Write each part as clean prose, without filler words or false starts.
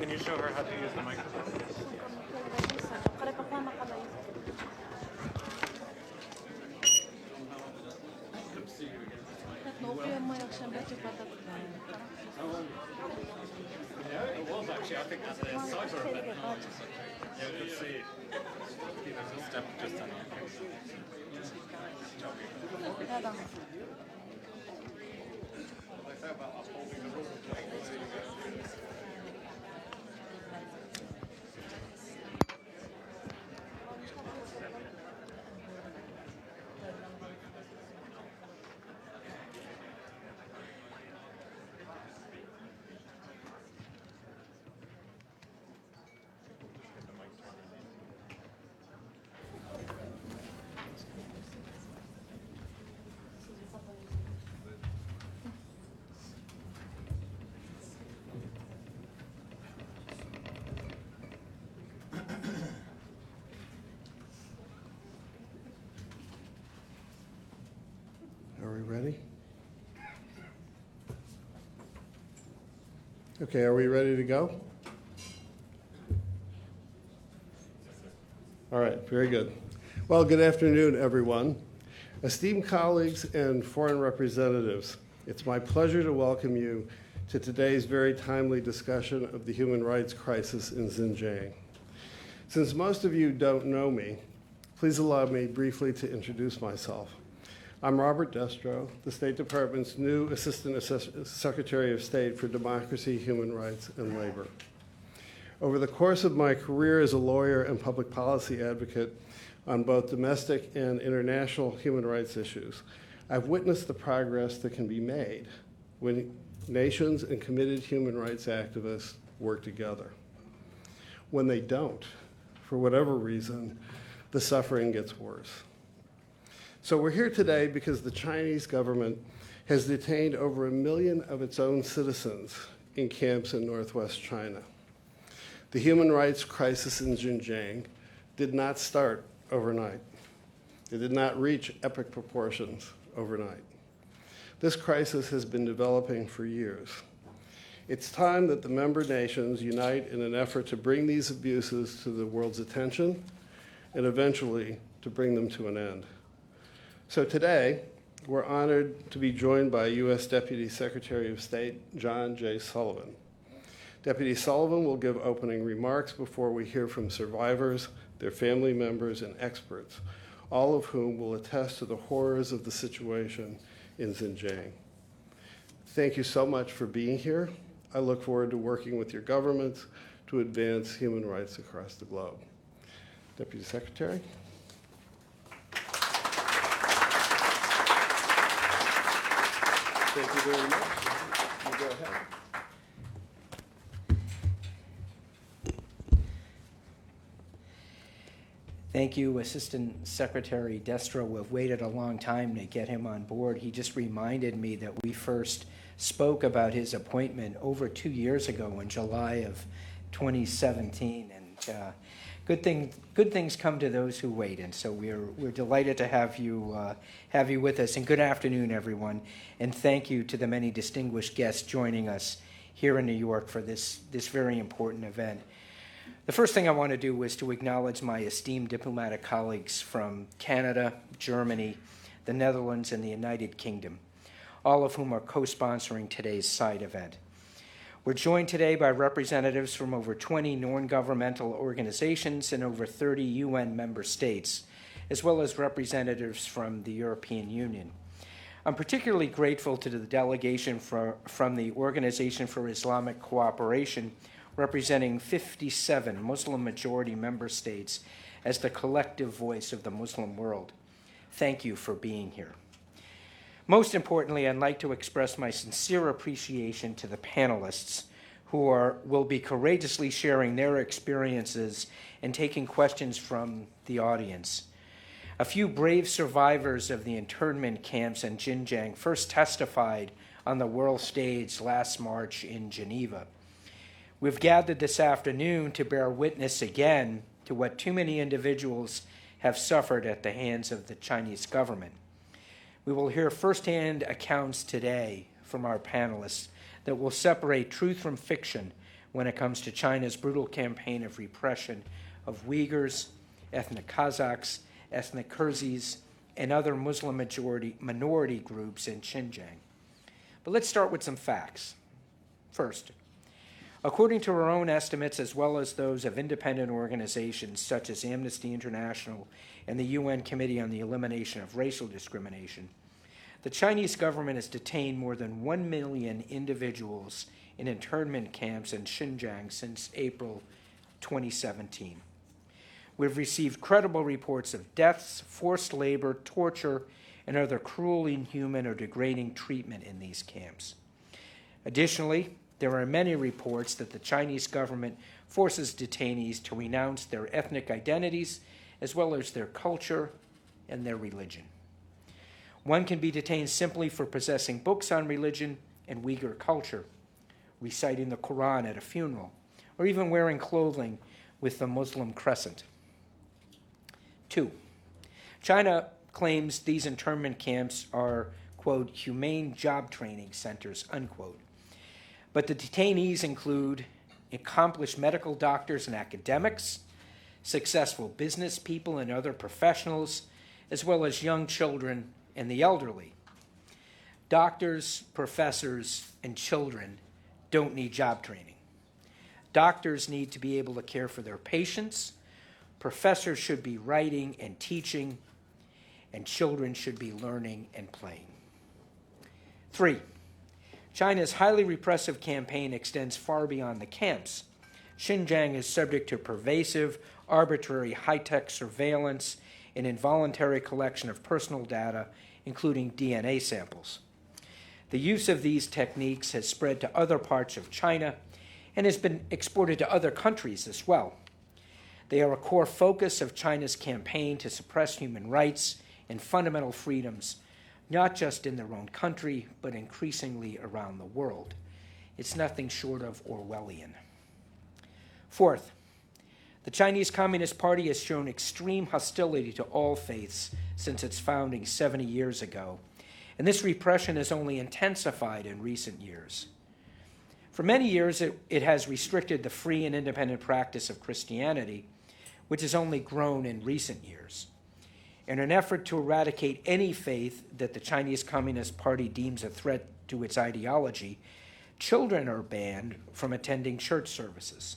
Can you show her how to use the microphone? Yeah, it was actually. I think that's a cyber event. Yeah, we could see there's a step just on Okay, are we ready to go? All right, very good. Well, good afternoon, everyone. Esteemed colleagues and foreign representatives, it's my pleasure to welcome you to today's very timely discussion of the human rights crisis in Xinjiang. Since most of you don't know me, please allow me briefly to introduce myself. I'm Robert Destro, the State Department's new Assistant Secretary of State for Democracy, Human Rights, and Labor. Over the course of my career as a lawyer and public policy advocate on both domestic and international human rights issues, I've witnessed the progress that can be made when nations and committed human rights activists work together. When they don't, for whatever reason, the suffering gets worse. So we're here today because the Chinese government has detained over 1 million of its own citizens in camps in northwest China. The human rights crisis in Xinjiang did not start overnight. It did not reach epic proportions overnight. This crisis has been developing for years. It's time that the member nations unite in an effort to bring these abuses to the world's attention and eventually to bring them to an end. So today, we're honored to be joined by U.S. Deputy Secretary of State John J. Sullivan. Deputy Sullivan will give opening remarks before we hear from survivors, their family members, and experts, all of whom will attest to the horrors of the situation in Xinjiang. Thank you so much for being here. I look forward to working with your governments to advance human rights across the globe. Deputy Secretary. Thank you very much. You go ahead. Thank you, Assistant Secretary Destro. We've waited a long time to get him on board. He just reminded me that we first spoke about his appointment over 2 years ago in July of 2017. And good things come to those who wait. And so we're delighted to have you with us. And good afternoon, everyone. And thank you to the many distinguished guests joining us here in New York for this very important event. The first thing I want to do is to acknowledge my esteemed diplomatic colleagues from Canada, Germany, the Netherlands, and the United Kingdom, all of whom are co-sponsoring today's side event. We're joined today by representatives from over 20 non-governmental organizations and over 30 UN member states, as well as representatives from the European Union. I'm particularly grateful to the delegation from the Organization for Islamic Cooperation, representing 57 Muslim-majority member states as the collective voice of the Muslim world. Thank you for being here. Most importantly, I'd like to express my sincere appreciation to the panelists who will be courageously sharing their experiences and taking questions from the audience. A few brave survivors of the internment camps in Xinjiang first testified on the world stage last March in Geneva. We've gathered this afternoon to bear witness again to what too many individuals have suffered at the hands of the Chinese government. We will hear firsthand accounts today from our panelists that will separate truth from fiction when it comes to China's brutal campaign of repression of Uyghurs, ethnic Kazakhs, ethnic Kyrgyz, and other Muslim minority groups in Xinjiang. But let's start with some facts. First, according to our own estimates, as well as those of independent organizations such as Amnesty International and the UN Committee on the Elimination of Racial Discrimination, the Chinese government has detained more than 1 million individuals in internment camps in Xinjiang since April 2017. We've received credible reports of deaths, forced labor, torture, and other cruel, inhuman, or degrading treatment in these camps. Additionally, there are many reports that the Chinese government forces detainees to renounce their ethnic identities as well as their culture and their religion. One can be detained simply for possessing books on religion and Uyghur culture, reciting the Quran at a funeral, or even wearing clothing with the Muslim crescent. 2, China claims these internment camps are, quote, humane job training centers, unquote. But the detainees include accomplished medical doctors and academics, successful business people and other professionals, as well as young children and the elderly. Doctors, professors, and children don't need job training. Doctors need to be able to care for their patients. Professors should be writing and teaching, and children should be learning and playing. 3, China's highly repressive campaign extends far beyond the camps. Xinjiang is subject to pervasive, arbitrary, high-tech surveillance and involuntary collection of personal data, including DNA samples. The use of these techniques has spread to other parts of China and has been exported to other countries as well. They are a core focus of China's campaign to suppress human rights and fundamental freedoms, not just in their own country, but increasingly around the world. It's nothing short of Orwellian. 4, the Chinese Communist Party has shown extreme hostility to all faiths since its founding 70 years ago, and this repression has only intensified in recent years. For many years, it has restricted the free and independent practice of Christianity, which has only grown in recent years. In an effort to eradicate any faith that the Chinese Communist Party deems a threat to its ideology, children are banned from attending church services.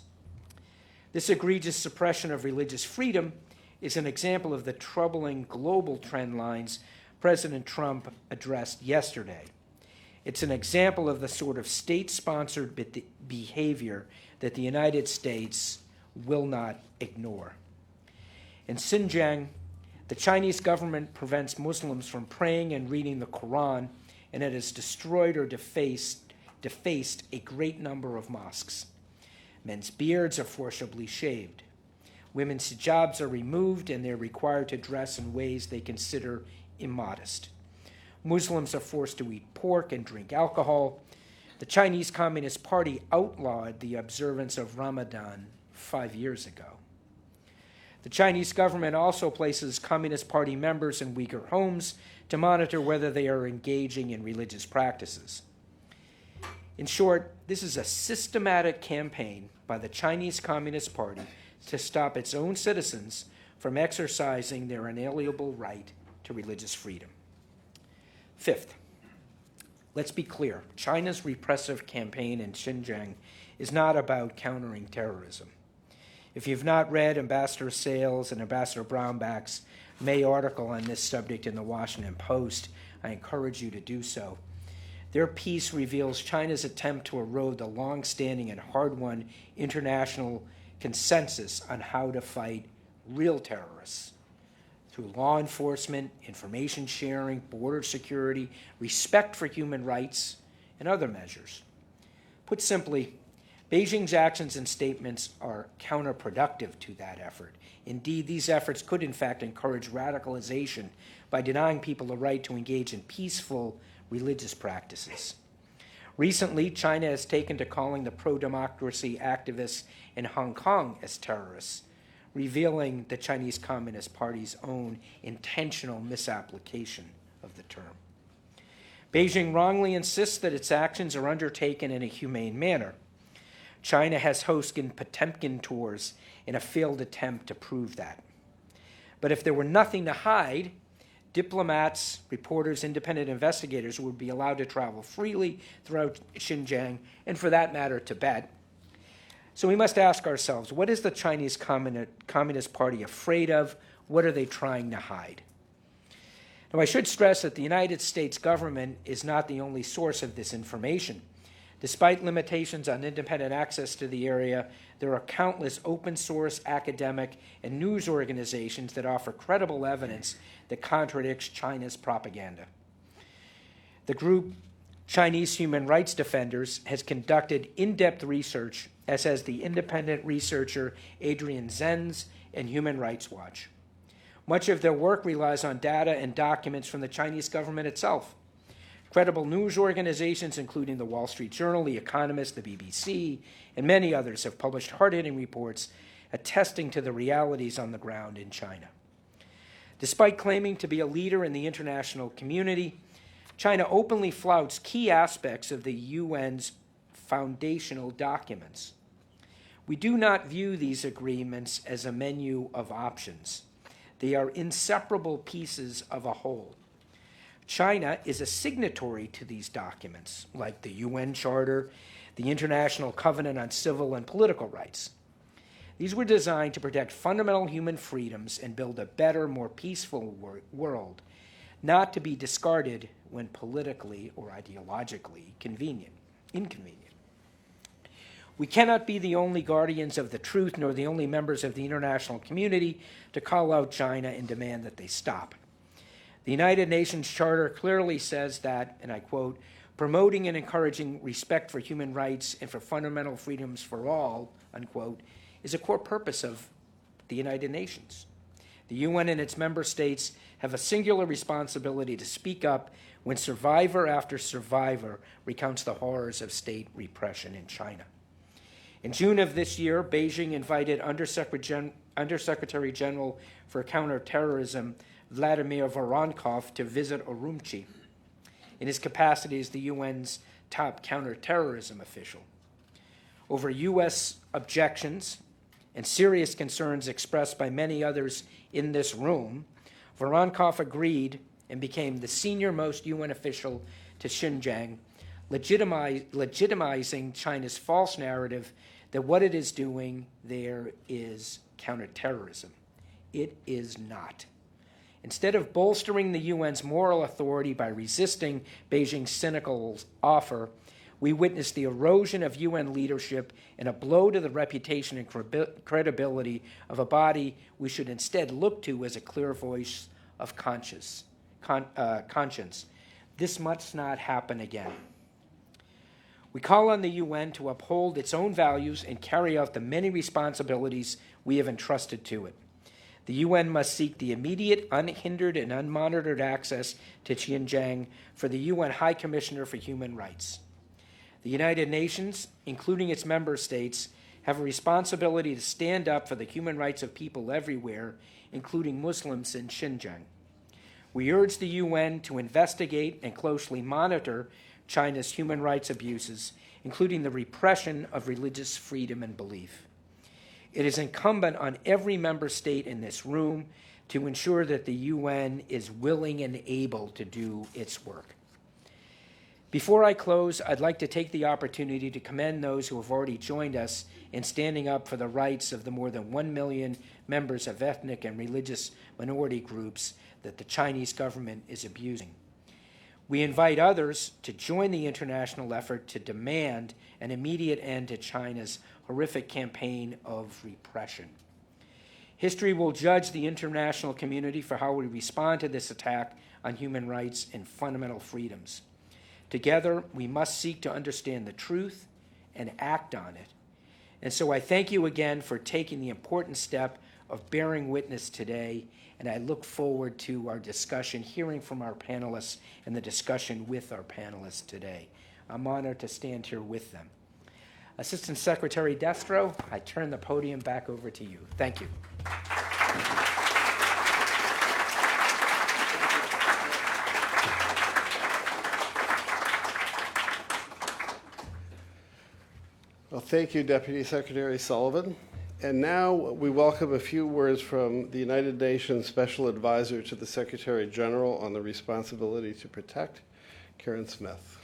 This egregious suppression of religious freedom is an example of the troubling global trend lines President Trump addressed yesterday. It's an example of the sort of state-sponsored behavior that the United States will not ignore. In Xinjiang, the Chinese government prevents Muslims from praying and reading the Quran, and it has destroyed or defaced a great number of mosques. Men's beards are forcibly shaved. Women's hijabs are removed, and they're required to dress in ways they consider immodest. Muslims are forced to eat pork and drink alcohol. The Chinese Communist Party outlawed the observance of Ramadan 5 years ago. The Chinese government also places Communist Party members in Uyghur homes to monitor whether they are engaging in religious practices. In short, this is a systematic campaign by the Chinese Communist Party to stop its own citizens from exercising their inalienable right to religious freedom. 5, let's be clear. China's repressive campaign in Xinjiang is not about countering terrorism. If you've not read Ambassador Sales and Ambassador Brownback's May article on this subject in the Washington Post, I encourage you to do so. Their piece reveals China's attempt to erode the long-standing and hard-won international consensus on how to fight real terrorists through law enforcement, information sharing, border security, respect for human rights, and other measures. Put simply, Beijing's actions and statements are counterproductive to that effort. Indeed, these efforts could in fact encourage radicalization by denying people the right to engage in peaceful religious practices. Recently, China has taken to calling the pro-democracy activists in Hong Kong as terrorists, revealing the Chinese Communist Party's own intentional misapplication of the term. Beijing wrongly insists that its actions are undertaken in a humane manner. China has hosted Potemkin tours in a failed attempt to prove that. But if there were nothing to hide, diplomats, reporters, independent investigators would be allowed to travel freely throughout Xinjiang, and for that matter, Tibet. So we must ask ourselves, what is the Chinese Communist Party afraid of? What are they trying to hide? Now, I should stress that the United States government is not the only source of this information. Despite limitations on independent access to the area, there are countless open-source academic and news organizations that offer credible evidence that contradicts China's propaganda. The group Chinese Human Rights Defenders has conducted in-depth research, as has the independent researcher Adrian Zenz and Human Rights Watch. Much of their work relies on data and documents from the Chinese government itself. Credible news organizations, including the Wall Street Journal, The Economist, the BBC, and many others, have published hard-hitting reports attesting to the realities on the ground in China. Despite claiming to be a leader in the international community, China openly flouts key aspects of the UN's foundational documents. We do not view these agreements as a menu of options. They are inseparable pieces of a whole. China is a signatory to these documents, like the UN Charter, the International Covenant on Civil and Political Rights. These were designed to protect fundamental human freedoms and build a better, more peaceful world, not to be discarded when politically or ideologically inconvenient. We cannot be the only guardians of the truth nor the only members of the international community to call out China and demand that they stop. The United Nations Charter clearly says that, and I quote, promoting and encouraging respect for human rights and for fundamental freedoms for all, unquote, is a core purpose of the United Nations. The UN and its member states have a singular responsibility to speak up when survivor after survivor recounts the horrors of state repression in China. In June of this year, Beijing invited Undersecretary General for Counterterrorism Vladimir Voronkov to visit Urumqi in his capacity as the UN's top counterterrorism official. Over U.S. objections and serious concerns expressed by many others in this room, Voronkov agreed and became the senior-most UN official to Xinjiang, legitimizing China's false narrative that what it is doing there is counterterrorism. It is not. Instead of bolstering the UN's moral authority by resisting Beijing's cynical offer, we witnessed the erosion of UN leadership and a blow to the reputation and credibility of a body we should instead look to as a clear voice of conscience. This must not happen again. We call on the UN to uphold its own values and carry out the many responsibilities we have entrusted to it. The UN must seek the immediate, unhindered, and unmonitored access to Xinjiang for the UN High Commissioner for Human Rights. The United Nations, including its member states, have a responsibility to stand up for the human rights of people everywhere, including Muslims in Xinjiang. We urge the UN to investigate and closely monitor China's human rights abuses, including the repression of religious freedom and belief. It is incumbent on every member state in this room to ensure that the UN is willing and able to do its work. Before I close, I'd like to take the opportunity to commend those who have already joined us in standing up for the rights of the more than 1 million members of ethnic and religious minority groups that the Chinese government is abusing. We invite others to join the international effort to demand an immediate end to China's horrific campaign of repression. History will judge the international community for how we respond to this attack on human rights and fundamental freedoms. Together, we must seek to understand the truth and act on it. And so I thank you again for taking the important step of bearing witness today, and I look forward to our discussion, hearing from our panelists, and the discussion with our panelists today. I'm honored to stand here with them. Assistant Secretary Destro, I turn the podium back over to you. Thank you. Well, thank you, Deputy Secretary Sullivan. And now we welcome a few words from the United Nations Special Advisor to the Secretary General on the Responsibility to Protect, Karen Smith.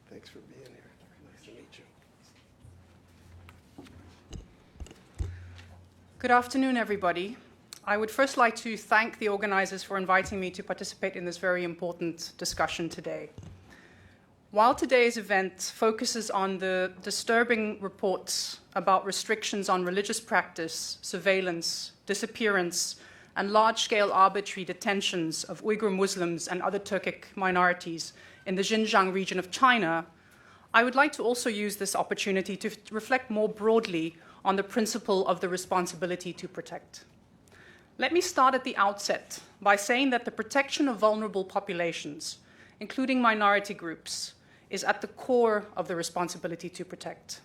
Thanks for being here. Nice to meet you. Good afternoon, everybody. I would first like to thank the organizers for inviting me to participate in this very important discussion today. While today's event focuses on the disturbing reports about restrictions on religious practice, surveillance, disappearance, and large-scale arbitrary detentions of Uyghur Muslims and other Turkic minorities in the Xinjiang region of China, I would like to also use this opportunity to reflect more broadly on the principle of the responsibility to protect. Let me start at the outset by saying that the protection of vulnerable populations, including minority groups, is at the core of the responsibility to protect.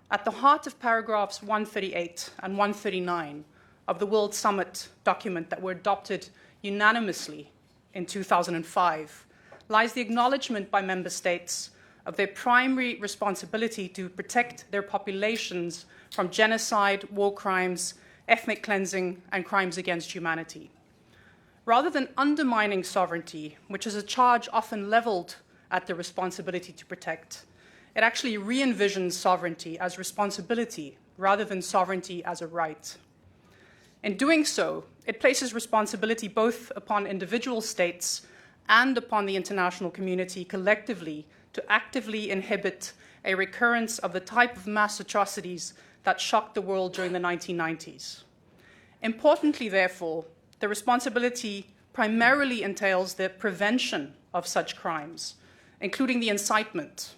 At the heart of paragraphs 138 and 139 of the World Summit document that were adopted unanimously in 2005 lies the acknowledgement by member states of their primary responsibility to protect their populations from genocide, war crimes, ethnic cleansing, and crimes against humanity. Rather than undermining sovereignty, which is a charge often leveled at the responsibility to protect, it actually re-envisions sovereignty as responsibility rather than sovereignty as a right. In doing so, it places responsibility both upon individual states and upon the international community collectively to actively inhibit a recurrence of the type of mass atrocities that shocked the world during the 1990s. Importantly, therefore, the responsibility primarily entails the prevention of such crimes, including the incitement,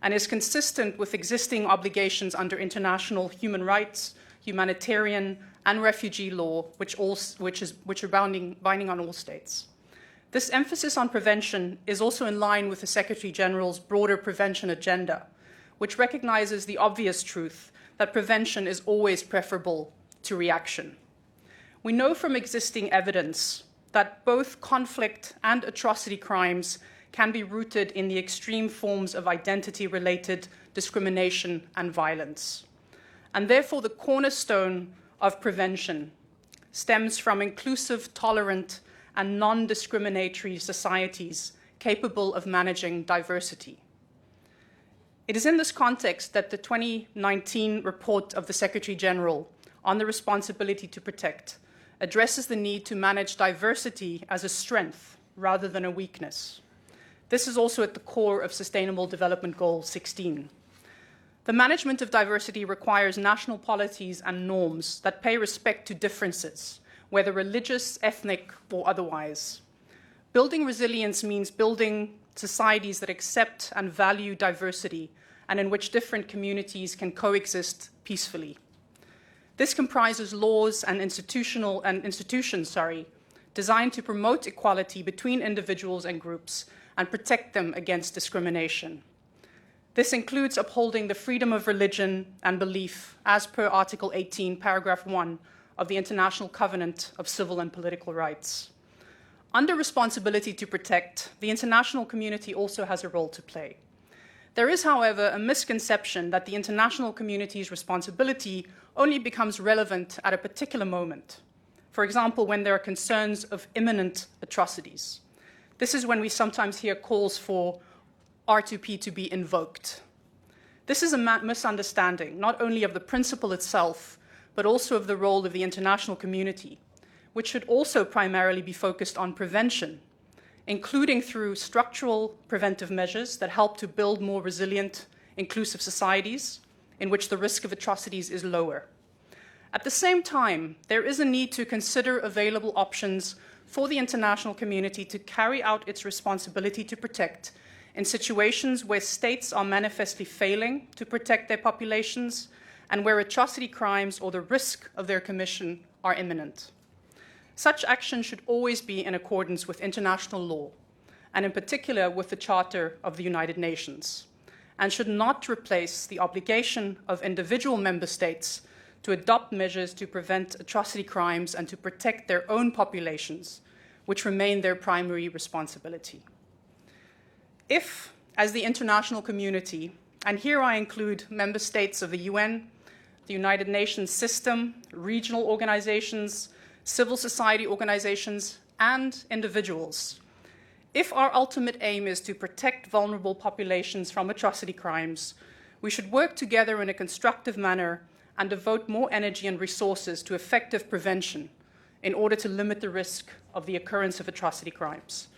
and is consistent with existing obligations under international human rights, humanitarian, and refugee law, which are binding on all states. This emphasis on prevention is also in line with the Secretary General's broader prevention agenda, which recognizes the obvious truth that prevention is always preferable to reaction. We know from existing evidence that both conflict and atrocity crimes can be rooted in the extreme forms of identity-related discrimination and violence. And therefore, the cornerstone of prevention stems from inclusive, tolerant, and non-discriminatory societies capable of managing diversity. It is in this context that the 2019 report of the Secretary General on the responsibility to protect addresses the need to manage diversity as a strength rather than a weakness. This is also at the core of Sustainable Development Goal 16. The management of diversity requires national policies and norms that pay respect to differences, whether religious, ethnic, or otherwise. Building resilience means building societies that accept and value diversity and in which different communities can coexist peacefully. This comprises laws and institutions designed to promote equality between individuals and groups and protect them against discrimination. This includes upholding the freedom of religion and belief as per Article 18, Paragraph 1 of the International Covenant of Civil and Political Rights. Under responsibility to protect, the international community also has a role to play. There is, however, a misconception that the international community's responsibility only becomes relevant at a particular moment. For example, when there are concerns of imminent atrocities. This is when we sometimes hear calls for R2P to be invoked. This is a misunderstanding, not only of the principle itself, but also of the role of the international community, which should also primarily be focused on prevention, including through structural preventive measures that help to build more resilient, inclusive societies in which the risk of atrocities is lower. At the same time, there is a need to consider available options for the international community to carry out its responsibility to protect in situations where states are manifestly failing to protect their populations and where atrocity crimes or the risk of their commission are imminent. Such action should always be in accordance with international law, and in particular with the Charter of the United Nations, and should not replace the obligation of individual member states to adopt measures to prevent atrocity crimes and to protect their own populations, which remain their primary responsibility. If, as the international community, and here I include member states of the UN, the United Nations system, regional organizations, civil society organizations, and individuals, if our ultimate aim is to protect vulnerable populations from atrocity crimes, we should work together in a constructive manner and devote more energy and resources to effective prevention in order to limit the risk of the occurrence of atrocity crimes.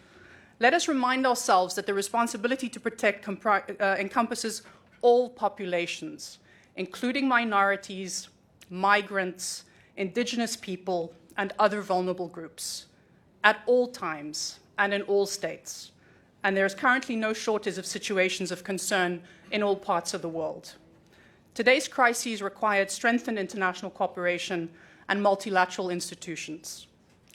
Let us remind ourselves that the responsibility to protect encompasses all populations, including minorities, migrants, indigenous people, and other vulnerable groups, at all times and in all states. And there is currently no shortage of situations of concern in all parts of the world. Today's crises required strengthened international cooperation and multilateral institutions.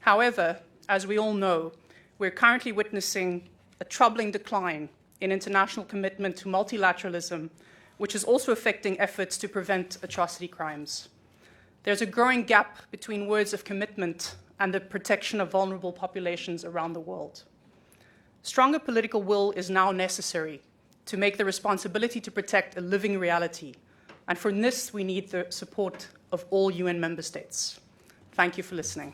However, as we all know, we're currently witnessing a troubling decline in international commitment to multilateralism, which is also affecting efforts to prevent atrocity crimes. there's a growing gap between words of commitment and the protection of vulnerable populations around the world. Stronger political will is now necessary to make the responsibility to protect a living reality, and for this we need the support of all UN member states. Thank you for listening.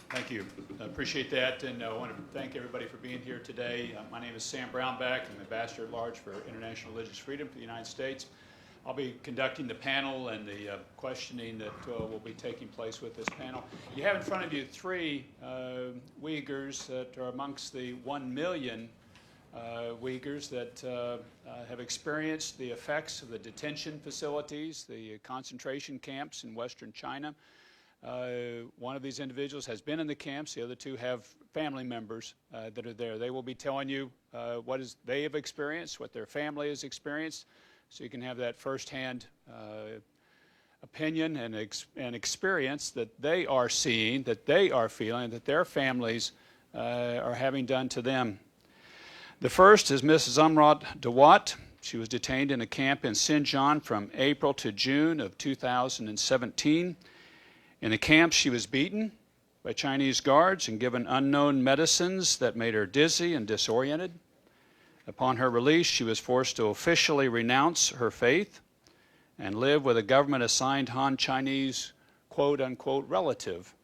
Thank you. I appreciate that, and I want to thank everybody for being here today. My name is Sam Brownback. I'm Ambassador at Large for International Religious Freedom for the United States. I'll be conducting the panel and the questioning that will be taking place with this panel. You have in front of you 3 Uyghurs that are amongst the 1 million Uyghurs that have experienced the effects of the detention facilities, the concentration camps in Western China. One of these individuals has been in the camps. The other 2 have family members that are there. They will be telling you what they have experienced, what their family has experienced, so you can have that firsthand opinion and experience that they are seeing, that they are feeling, that their families are having done to them. The first is Mrs. Umrat Dawat. She was detained in a camp in Xinjiang from April to June of 2017. In the camp, she was beaten by Chinese guards and given unknown medicines that made her dizzy and disoriented. Upon her release, she was forced to officially renounce her faith and live with a government-assigned Han Chinese quote-unquote relative.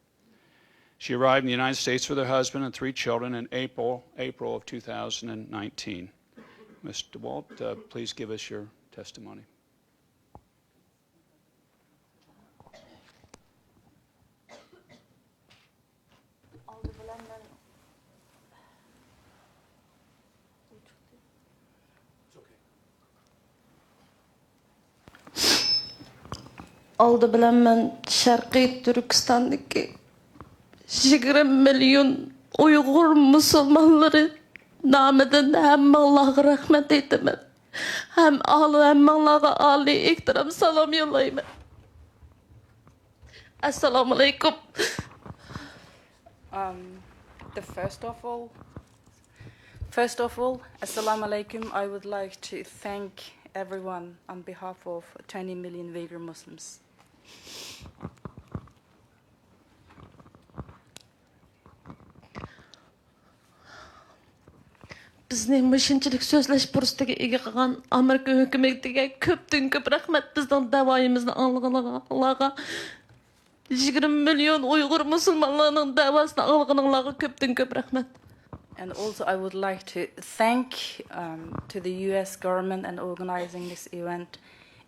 She arrived in the United States with her husband and 3 children in April of 2019. Ms. DeWalt, please give us your testimony. Aldı bilen ben Şarkı Türkistan'daki 20 milyon Uygur Müslümanları namıdan hem Allah'a rahmet eyledim. Hem Allah'a âli iktiram salam yollayayım. Assalamu alaikum. First of all, Assalamu alaikum. I would like to thank everyone on behalf of 20 million Uyghur Muslims. Bizni müşinçilik sözleş pürstüge ege qılğan Amerika hökümetiga köp rahmet bizden davayımızı anlığınıza 20 milyon Uygur Müslümanlarının davasını alğınıza köp rahmet. And also I would like to thank to the US government and organizing this event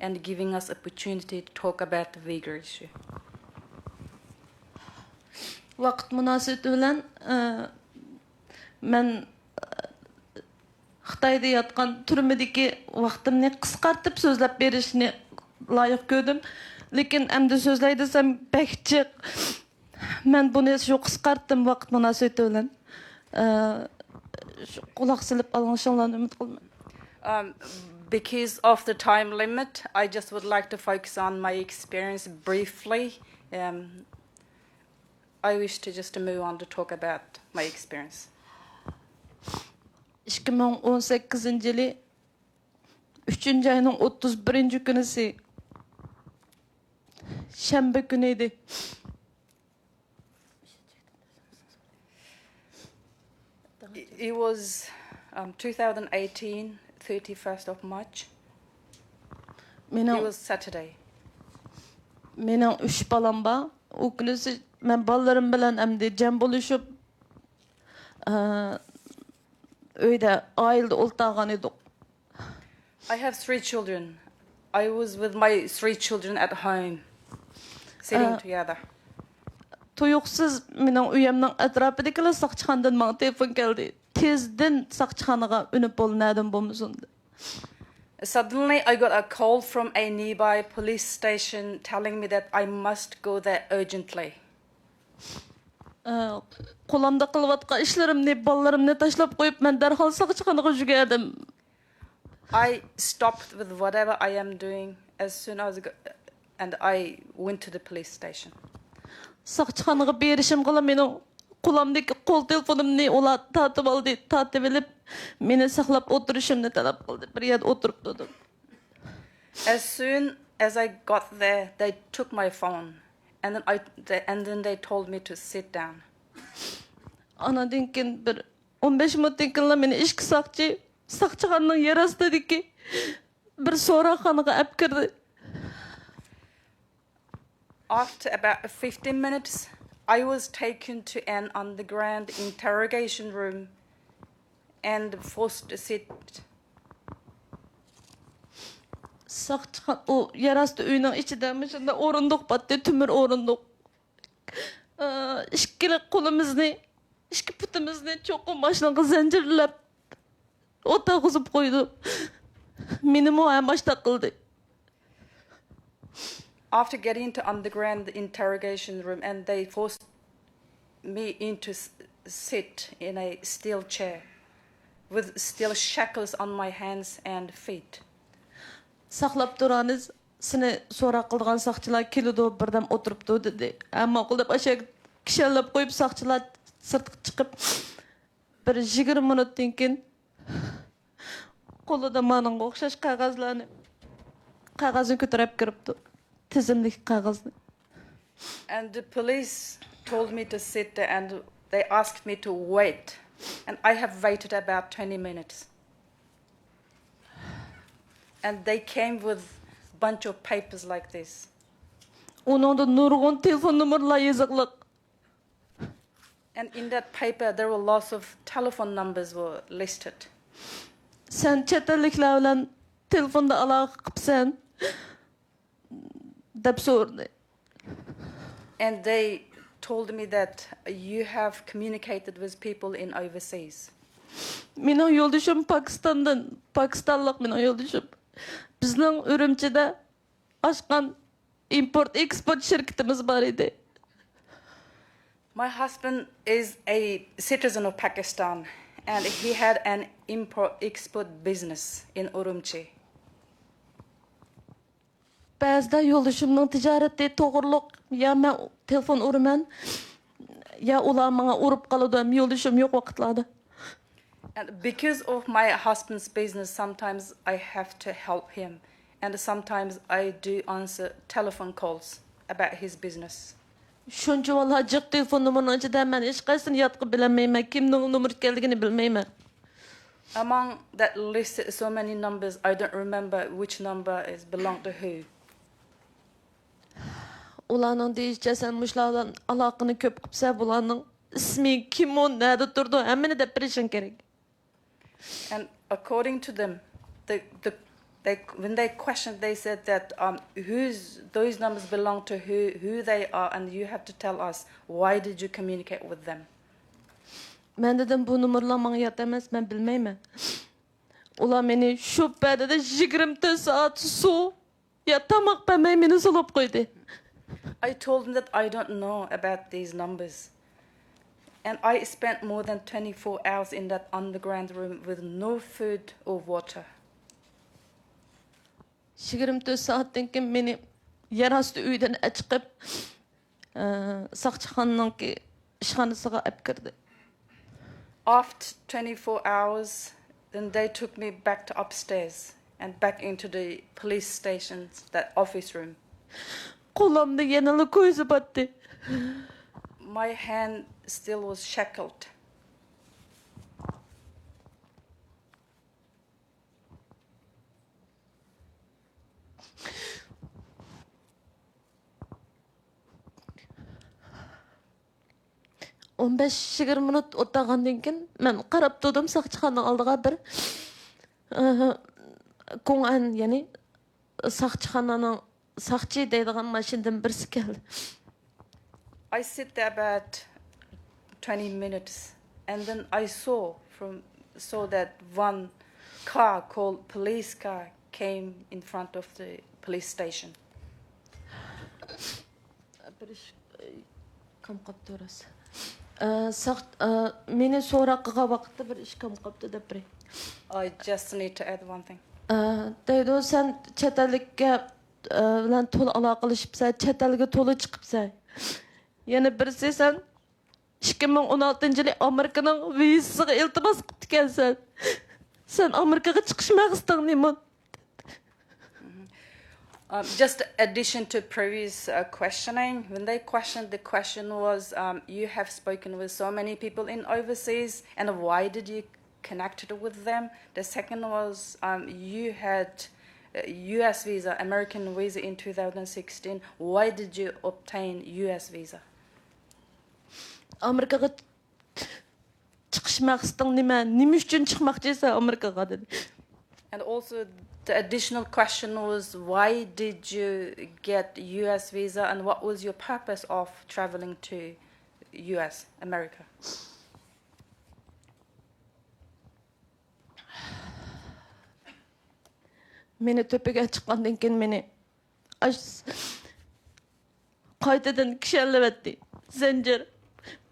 and giving us opportunity to talk about the Uyghur issue. Vaqt münasebeti bilen men Xitayda yatqan türmedeki vaqtimni qisqartib sözlep berishni loyiq ko'rdim. Lekin endi sözlay desem pek jiq. Men buni shu qisqartdim vaqt münasebeti bilen. Quloq silib alışınlarni umid qilaman. Because of the time limit, I just would like to focus on my experience briefly. I wish to just move on to talk about my experience. 2018 yılı 3. ayının 31. günüsü Şembe günüydü. It was 2018, 31st of March. It was Saturday. Mening 3 balam var. O günüsü men ballarım bilen emdi cem buluşup öyde ailede oltağan edik. I have 3 children. I was with my 3 children at home, sitting together. Tuyuqsuz mening uyamning atrofidagi saqchixonadan menga telefon keldi. Tezden saqchixonaga unib bo'lnadim bo'lmasin. Suddenly, I got a call from a nearby police station telling me that I must go there urgently. Qo'limda qilayotgan ishlarimni, bolalarımni tashlab qo'yib, men darhol saqchixonaga jo'gardim. I stopped with whatever I am doing as soon as and I went to the police station. Saqchixonaga berishim qila mening qo'limdagi qo'l telefonimni ular tatib oldi, tatib olib, meni saqlab o'tirishimni talab qildi. Bir yerda o'tirib turdim. As soon as I got there, they took my phone, and then they told me to sit down. Anadan keyin bir 15 minutdan keyin meni ishki saqchiganning yer ostidagi bir so'roqxonaga olib kirdi. After about 15 minutes, I was taken to an underground interrogation room and forced to sit. Saqchigan o yer osti uyning ichida shunda o'rindiq batdi, tumir o'rindiq. Ikkili qo'limizni, ikki putimizni cho'qim mashinaga zanjirlab o'tag'izib qo'ydi. Meni muammoshta qildi. After getting into underground interrogation room, and they forced me into sit in a steel chair with steel shackles on my hands and feet. Saqlab turaniz, seni so'roq qilgan saqchilar keldi, birdan o'tiribdi dedi. Ammo qilib o'sha kishallab qo'yib saqchilar sirtqa chiqib bir 20 minutdan keyin qo'lida menga o'xshash qog'ozni ko'tarib kiribdi. Tizimlik qog'ozni. And the police told me to sit there, and they asked me to wait. And I have waited about 20 minutes. And they came with a bunch of papers like this. Onunda nurg'un telefon nomerlar yozilgan. And in that paper, there were lots of telephone numbers were listed. Sen chet elliklar bilan telefonda aloqa qilibsan deb so'radi. And they told me that you have communicated with people in overseas. Mening yo'ldashim Pakistanlik mening yo'ldashim. Bizning Urumchida ochgan import-eksport shirkatimiz bor edi. My husband is a citizen of Pakistan, and he had an import-export business in Urumchi. Ba'zida yo'ldashimning tijoratda to'g'riliq, ya men telefon uraman, ya ular menga urib qoladi, yo'ldashim yo'q vaqtlarda. And because of my husband's business, sometimes I have to help him, and sometimes I do answer telephone calls about his business. Shuncha valla jiq telefon nomerining ichida men hech qaysini yodqib bilmayman, kimning nomeri kelganini bilmayman. Among that list, so many numbers, I don't remember which number is belong to who. Ularning deyishicha sen mushlardan aloqani ko'p qilsa, bularning ismi kim, nerda turdi, hammani deb berishing kerak. And according to them, when they questioned, they said that those numbers belong to who they are, and you have to tell us why did you communicate with them. Men dedim bu nomerlar menga yot emas, men bilmayman. Ular meni shu paytda 24 soat suv ya tamoq bermay meni solib qo'ydi. I told them that I don't know about these numbers. And I spent more than 24 hours in that underground room with no food or water. 24 soatdan keyin meni yer osti uydan chiqib, saqchixonaning ishxonasiga olib kirdi. After 24 hours, then they took me back to upstairs and back into the police stations, that office room. Qo'limda yanala ko'zi batdi. My hand still was shackled. On 15-20 minut o'tgandan keyin men qarab turdim, saqchixonaning oldiga bir ko'ngan, ya'ni saqchixonaning saqchi deydigan mashinadan birisi keldi. I sit there about 20 minutes, and then I saw that one car called police car came in front of the police station. Meni so'roq qilgan vaqtda bir ish kam qolibdi deb bering. I just need to add one thing. Deydi, sen chet ellikka bilan to'la aloqalashibsan, chet elga to'la chiqibsan. Yana birisi sen 2016 yılı Amerika'nın vizasına iltimas kıptı gelsen. Sen Amerika'ya çıkışmak istedin mi? Just addition to previous questioning, when they questioned, the question was, you have spoken with so many people in overseas, and why did you connect with them? The second was, you had U.S. visa, American visa in 2016. Why did you obtain U.S. visa? Amerika'ya çıkışmak istedin mi? Nime için çıkmakçıysa Amerika'ya dedi. And also, the additional question was, why did you get U.S. visa, and what was your purpose of traveling to U.S., America? Meni töpege çıkandan keyin meni qaytadan kişellevetti. Zincir.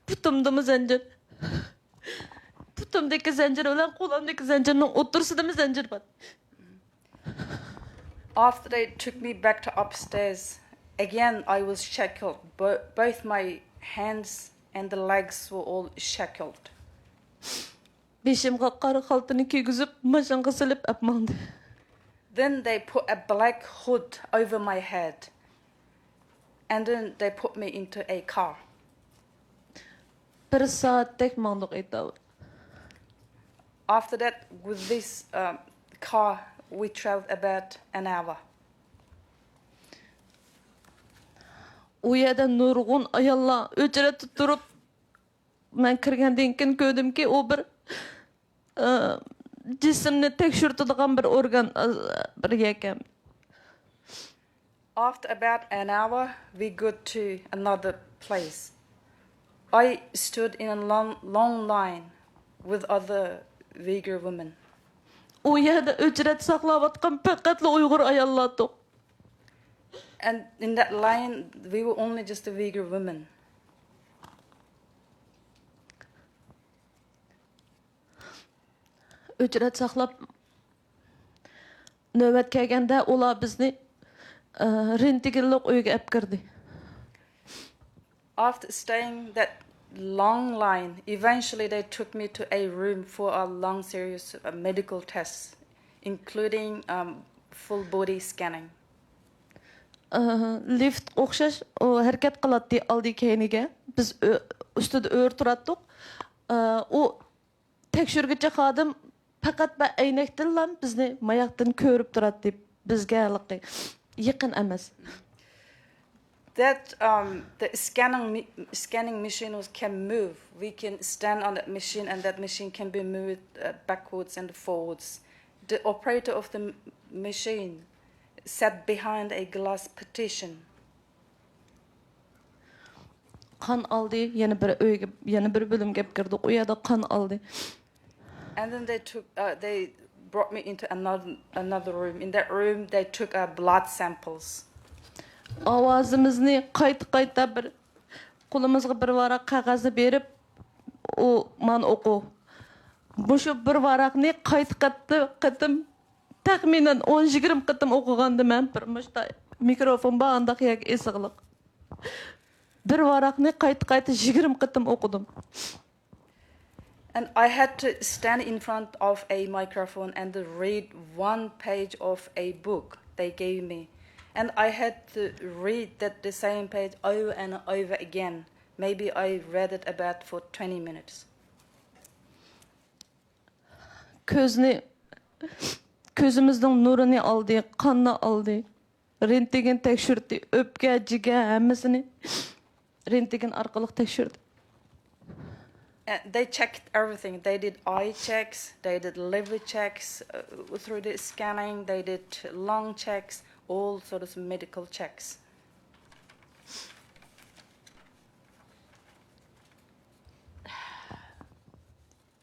Putumdamı zincir. Putumdaki zincir olan qo'limdagi zincirning o'rtasidami zincir bor. After they took me back to upstairs, again I was shackled. Both my hands and the legs were all shackled. Beshimga qora xaltani kiygizib, mashinga silib apmandi. Then they put a black hood over my head, and then they put me into a car. Bir saatdek mandık aytadi. After that, with this car, we traveled about an hour. U yerda nurg'un ayollar o'chira turib, men kirgandan keyin ko'rdimki, u bir jismni tekshiradigan bir organ bir ekan. After about an hour, we got to another place. I stood in a long line with other Uyghur women. U yerda ücret saqlayotgan faqat Uyg'ur ayollar to'q. And in that line, we were only just the Uyghur women. Ücret saqlab növbet kelganda ular bizni rentigillik uyga olib kirdi. After staying that long line, eventually they took me to a room for a long series of medical tests, including full body scanning. Lift o'xshash harakat qiladi oldi keyniga. Biz ustida o'r turatdik. U tekshirguvchi xodim faqat ba aynakdan bizni mayoqdan ko'rib turadi deb bizga yaqin emas. That the scanning machine can move. We can stand on that machine, and that machine can be moved backwards and forwards. The operator of the machine sat behind a glass partition. Qan aldı, yana bir bölümge olib kirdik. U yerda qan aldı. And then they brought me into another room. In that room, they took blood samples. Ovozimizni qayta bir qo'limizga bir varaq qog'ozni berib, u men o'qi. Bu shu bir varaqni qayta qatim taxminan 10-20 qatim o'qigandim men. Bir mushta mikrofon bor, andaq yak esiqliq. Bir varaqni qayta 20 qatim o'qidim. And I had to stand in front of a microphone and read one page of a book they gave me. And I had to read the same page over and over again. Maybe I read it about for 20 minutes. Ko'zimizning nurini oldi, qonni oldi. Rentgen tekshirdi, o'pka, jigar hammasini rentgen orqali tekshirdi. They checked everything. They did eye checks, they did liver checks through the scanning, they did lung checks, all sorts of medical checks.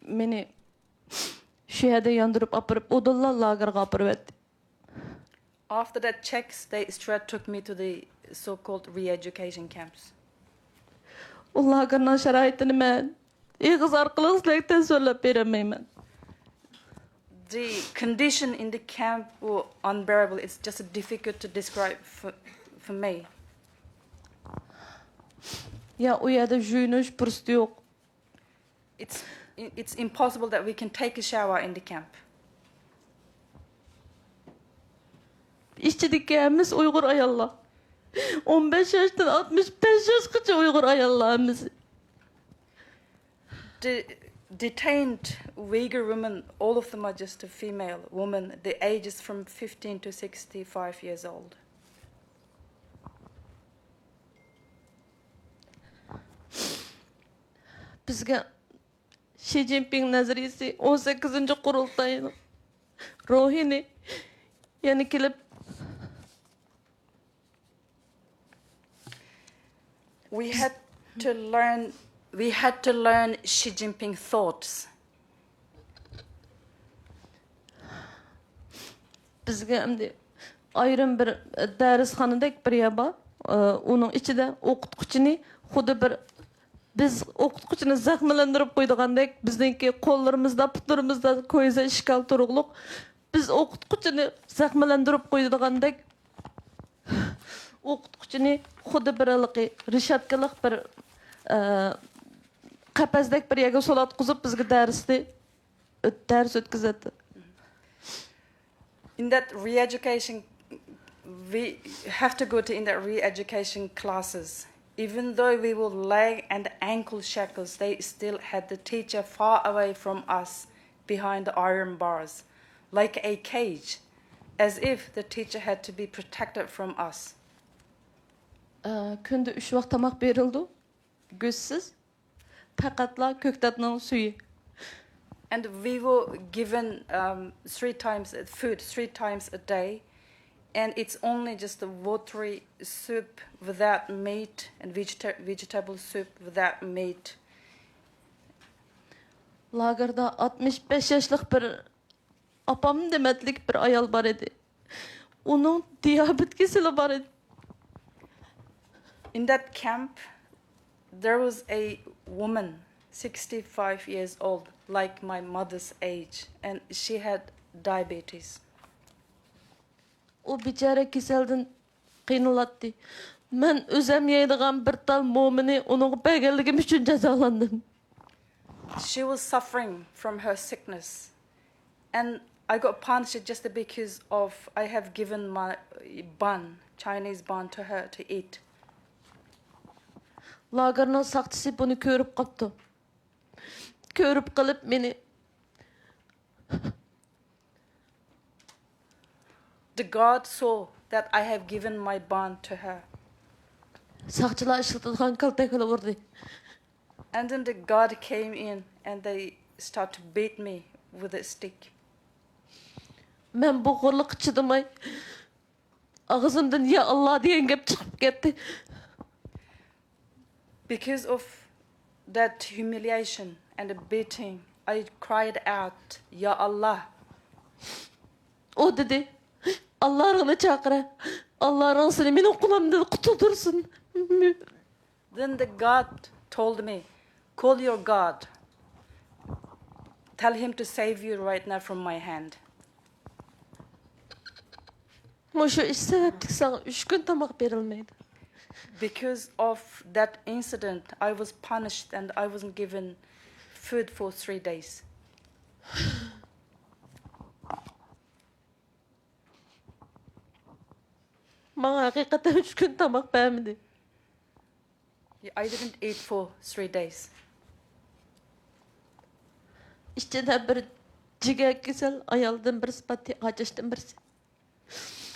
Meni shu yerda yondirib apirib, odillar lagerga apirib etdi. After that checks, they straight took me to the so-called re-education camps. U lagerning sharoitini men ig'iz orqali sizlarga so'zlab bermayman. The condition in the camp were unbearable. It's just difficult to describe for me. Ya u yerda juyunish fursati yo'q. it's impossible that we can take a shower in the camp. İşçilikimiz Uygur ayallar. 15 yaştan 65 yaşgacha Uygur ayallarımız. The detained Uyghur women, all of them are just a female woman. The age is from 15 to 65 years old. Bizga Xi Jinping nazariyasi 18. qurultayning ruhini yana kelib We had to learn Xi Jinping thoughts. bizga endi ayrim bir darsxonadek bir yer bor. Uning ichida o'qituvchini xuddi bir biz o'qituvchini zaxmlantirib qo'ydigandek, bizningki qo'llarimizda, putlarimizda ko'ysa ishkal turug'liq. Biz o'qituvchini zaxmlantirib qo'ydigandek, o'qituvchini xuddi bir rishatkalik bir qafasdek bir yerga solatqizib bizga dars o'tkazadi. In that re-education, we have to go to in that re-education classes. Even though we were leg and ankle shackles, they still had the teacher far away from us behind the iron bars, like a cage, as if the teacher had to be protected from us. Kunda 3 vaqt tamoq berildi. Gözsiz. Faqatla ko'ktatning suyi. And we were given 3 times food, 3 times a day. And it's only just a watery soup without meat and vegetable soup without meat. Lagerda 65 yaşlık bir apam demetlik bir ayal var idi. Onun diyabet keseli var idi. In that camp, there was a woman, 65 years old, like my mother's age, and she had diabetes. O biçare keselden kıynalatdı. Ben özem yeydiğim bir tal momini onun beğenliğim için cezalandım. She was suffering from her sickness, and I got punished just because of I have given my bun, Chinese bun, to her to eat. Lager'ın sakçısı bunu görüp kaptı. Görüp kalıp beni The guard saw that I have given my bun to her. sakçılar ışıltıdan kaltakılı vurdu. And then the guard came in and they start to beat me with a stick. Ben bu korluk çıdımay. Ağzımdan ya Allah diyen gep çıkıp gitti. Because of that humiliation and the beating, I cried out, Ya Allah. O dedi. Allah'ını çağıra. Allah'ın seni benim kulağımdan kurtuldursun. Then the guard told me, call your God. Tell him to save you right now from my hand. Ama şu iş sebeplik sana 3 gün tamak verilmeydi. Because of that incident, I was punished and I wasn't given food for 3 days. Bana hakikaten 3 gün tamak vermedi. I didn't eat for 3 days. İşte de bir ciger kesel, ayaldan birisi, açıştan birisi.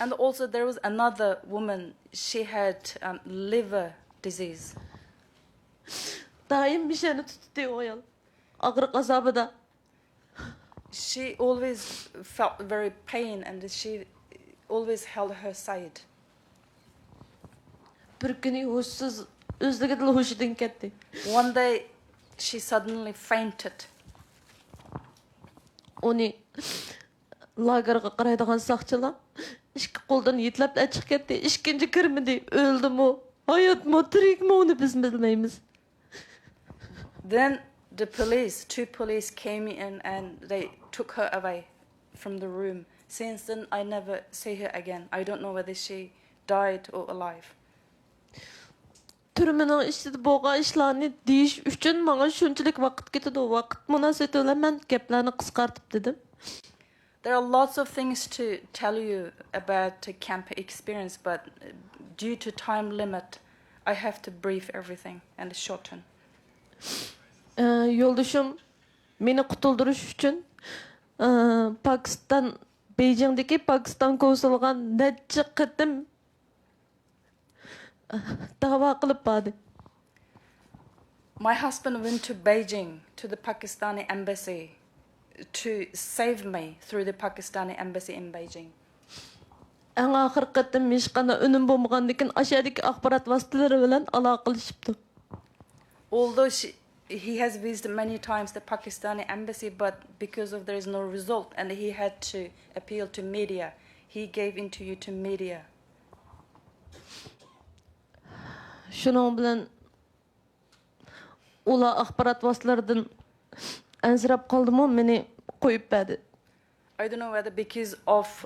And also there was another woman, she had liver disease. Daim bir şeyini tuttu o ayal. Ağrı azabı da. She always felt very pain and she always held her side. Bir günü huysuz, özlüğü de hoşudun ketti. One day she suddenly fainted. Onu lagerga qaraydigan saqçılar ikki qo'ldan yetlab chiqib ketdi. Ikkinchi kirmidi, o'ldimi o? Hayotmi, tirikmi onu biz bilmaymiz. Then the police, 2 police came in and they took her away from the room. Since then I never see her again. I don't know whether she died or alive. türmenin işide bolgan işlarni deyiş üçün maňa şunçalyk wagt ketedi. Wagt münasebeti bilen men geplerni qısqartyp dedim. There are lots of things to tell you about the camp experience, but due to time limit, I have to brief everything and shorten. Yoldaşım meni qutulduruş üçün Pakistan, Beijing'deki Pakistan konsulluğuna neçe qitim dava qılıp bardı. My husband went to Beijing, to the Pakistani embassy, to save me through the Pakistani embassy in Beijing. En ahir qitim hiç qanday önüm bolmagandan aşağıdaki axbarat vasıtaları bilen alaqalışıptı. Although he has visited many times the Pakistani embassy, but because of there is no result and he had to appeal to media, he gave interview to media. Şunun bilen ola axbarat vasıtalarından ensirap qaldıma meni qoyup berdi. I don't know whether because of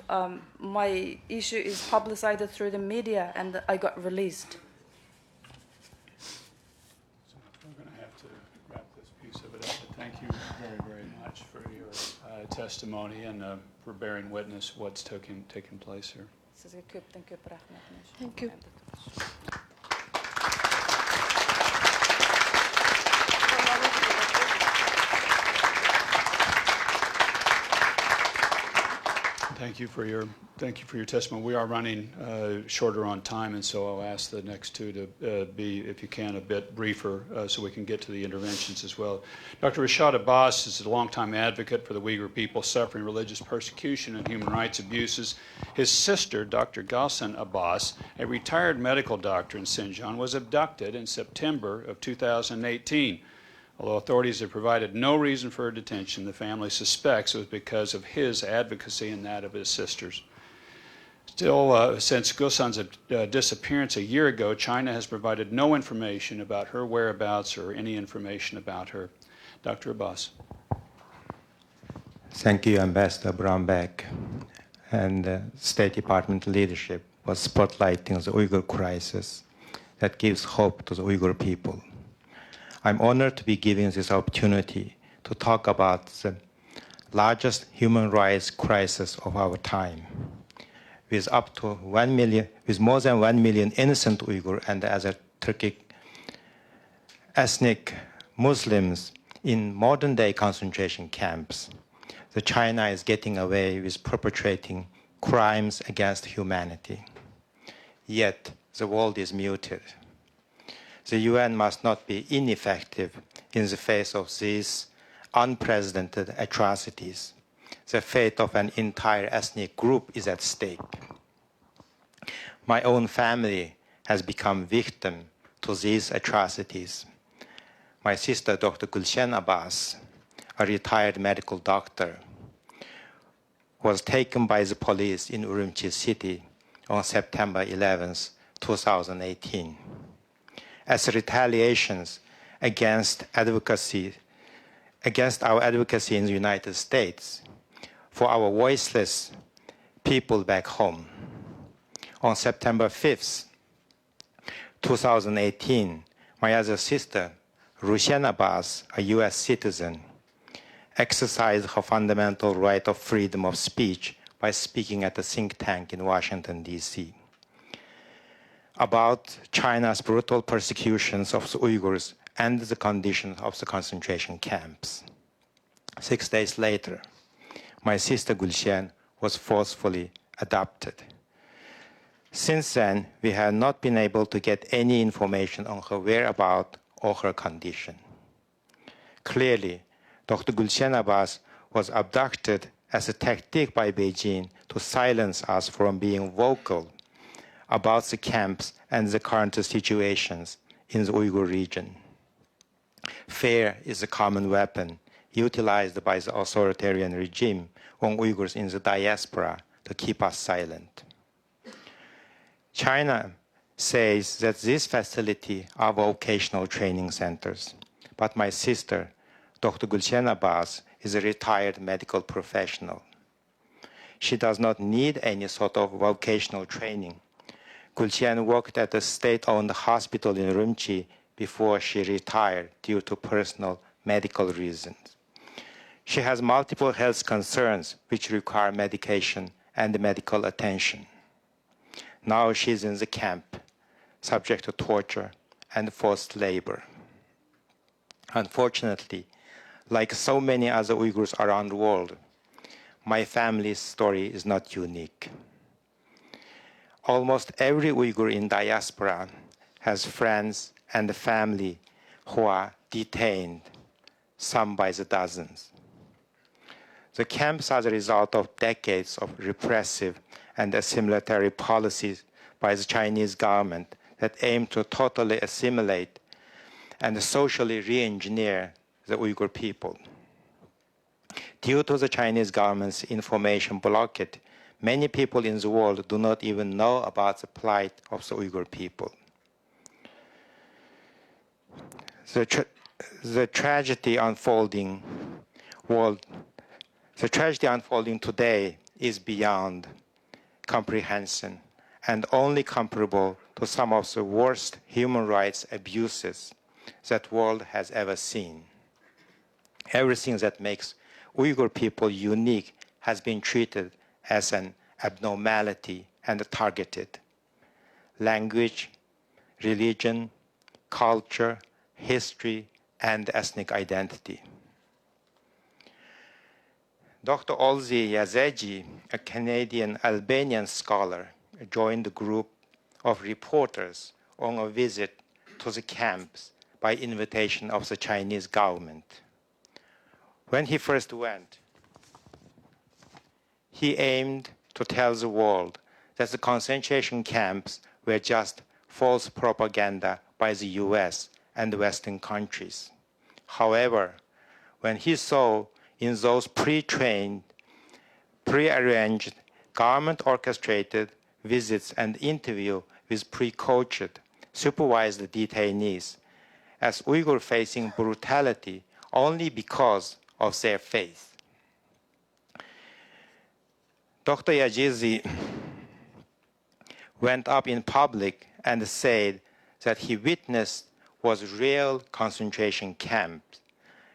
my issue is publicized through the media and I got released. We're going to have to wrap this piece of it up. But thank you very, very much for your testimony and for bearing witness what's taken place here. Sizge köpten köp rahmet. Thank you. Thank you for your testimony. We are running shorter on time, and so I'll ask the next two to be, if you can, a bit briefer so we can get to the interventions as well. Dr. Rashad Abbas is a longtime advocate for the Uyghur people suffering religious persecution and human rights abuses. His sister, Dr. Galsan Abbas, a retired medical doctor in Xinjiang, was abducted in September of 2018. Although authorities have provided no reason for her detention, the family suspects it was because of his advocacy and that of his sisters. Still, since Gulsan's disappearance a year ago, China has provided no information about her whereabouts or any information about her. Dr. Abbas. Thank you, Ambassador Brownback. And the State Department leadership was spotlighting the Uyghur crisis that gives hope to the Uyghur people. I'm honored to be given this opportunity to talk about the largest human rights crisis of our time, with more than 1 million innocent Uyghur and other Turkic ethnic Muslims in modern-day concentration camps. The China is getting away with perpetrating crimes against humanity. Yet the world is muted. The UN must not be ineffective in the face of these unprecedented atrocities. The fate of an entire ethnic group is at stake. My own family has become victim to these atrocities. My sister, Dr. Gulshan Abbas, a retired medical doctor, was taken by the police in Urumqi city on September 11, 2018. As retaliations against our advocacy in the United States for our voiceless people back home. On September 5th, 2018, my other sister, Rushan Abbas, a US citizen, exercised her fundamental right of freedom of speech by speaking at a think tank in Washington, D.C. about China's brutal persecutions of the Uyghurs and the conditions of the concentration camps. 6 days later, my sister Gulshan was forcefully adopted. Since then, we have not been able to get any information on her whereabouts or her condition. Clearly, Dr. Gulshan Abbas was abducted as a tactic by Beijing to silence us from being vocal about the camps and the current situations in the Uyghur region. Fear is a common weapon utilized by the authoritarian regime on Uyghurs in the diaspora to keep us silent. China says that these facilities are vocational training centers, but my sister, Dr. Gulshan Abbas, is a retired medical professional. She does not need any sort of vocational training. Gulxian worked at a state-owned hospital in Urumqi before she retired due to personal medical reasons. She has multiple health concerns which require medication and medical attention. Now she's in the camp, subject to torture and forced labor. Unfortunately, like so many other Uyghurs around the world, my family's story is not unique. Almost every Uyghur in diaspora has friends and family who are detained, some by the dozens. The camps are the result of decades of repressive and assimilatory policies by the Chinese government that aim to totally assimilate and socially re-engineer the Uyghur people. Due to the Chinese government's information blockade, many people in the world do not even know about the plight of the Uyghur people. The tragedy unfolding today is beyond comprehension and only comparable to some of the worst human rights abuses that the world has ever seen. Everything that makes Uyghur people unique has been treated as an abnormality and targeted. Language, religion, culture, history, and ethnic identity. Dr. Olsi Jazexhi, a Canadian-Albanian scholar, joined the group of reporters on a visit to the camps by invitation of the Chinese government. When he first went, he aimed to tell the world that the concentration camps were just false propaganda by the US and Western countries. However, when he saw in those pre-trained, pre-arranged, government-orchestrated visits and interview with pre-coached, supervised detainees as Uyghur facing brutality only because of their faith. Dr. Jazexhi went up in public and said that he witnessed was real concentration camps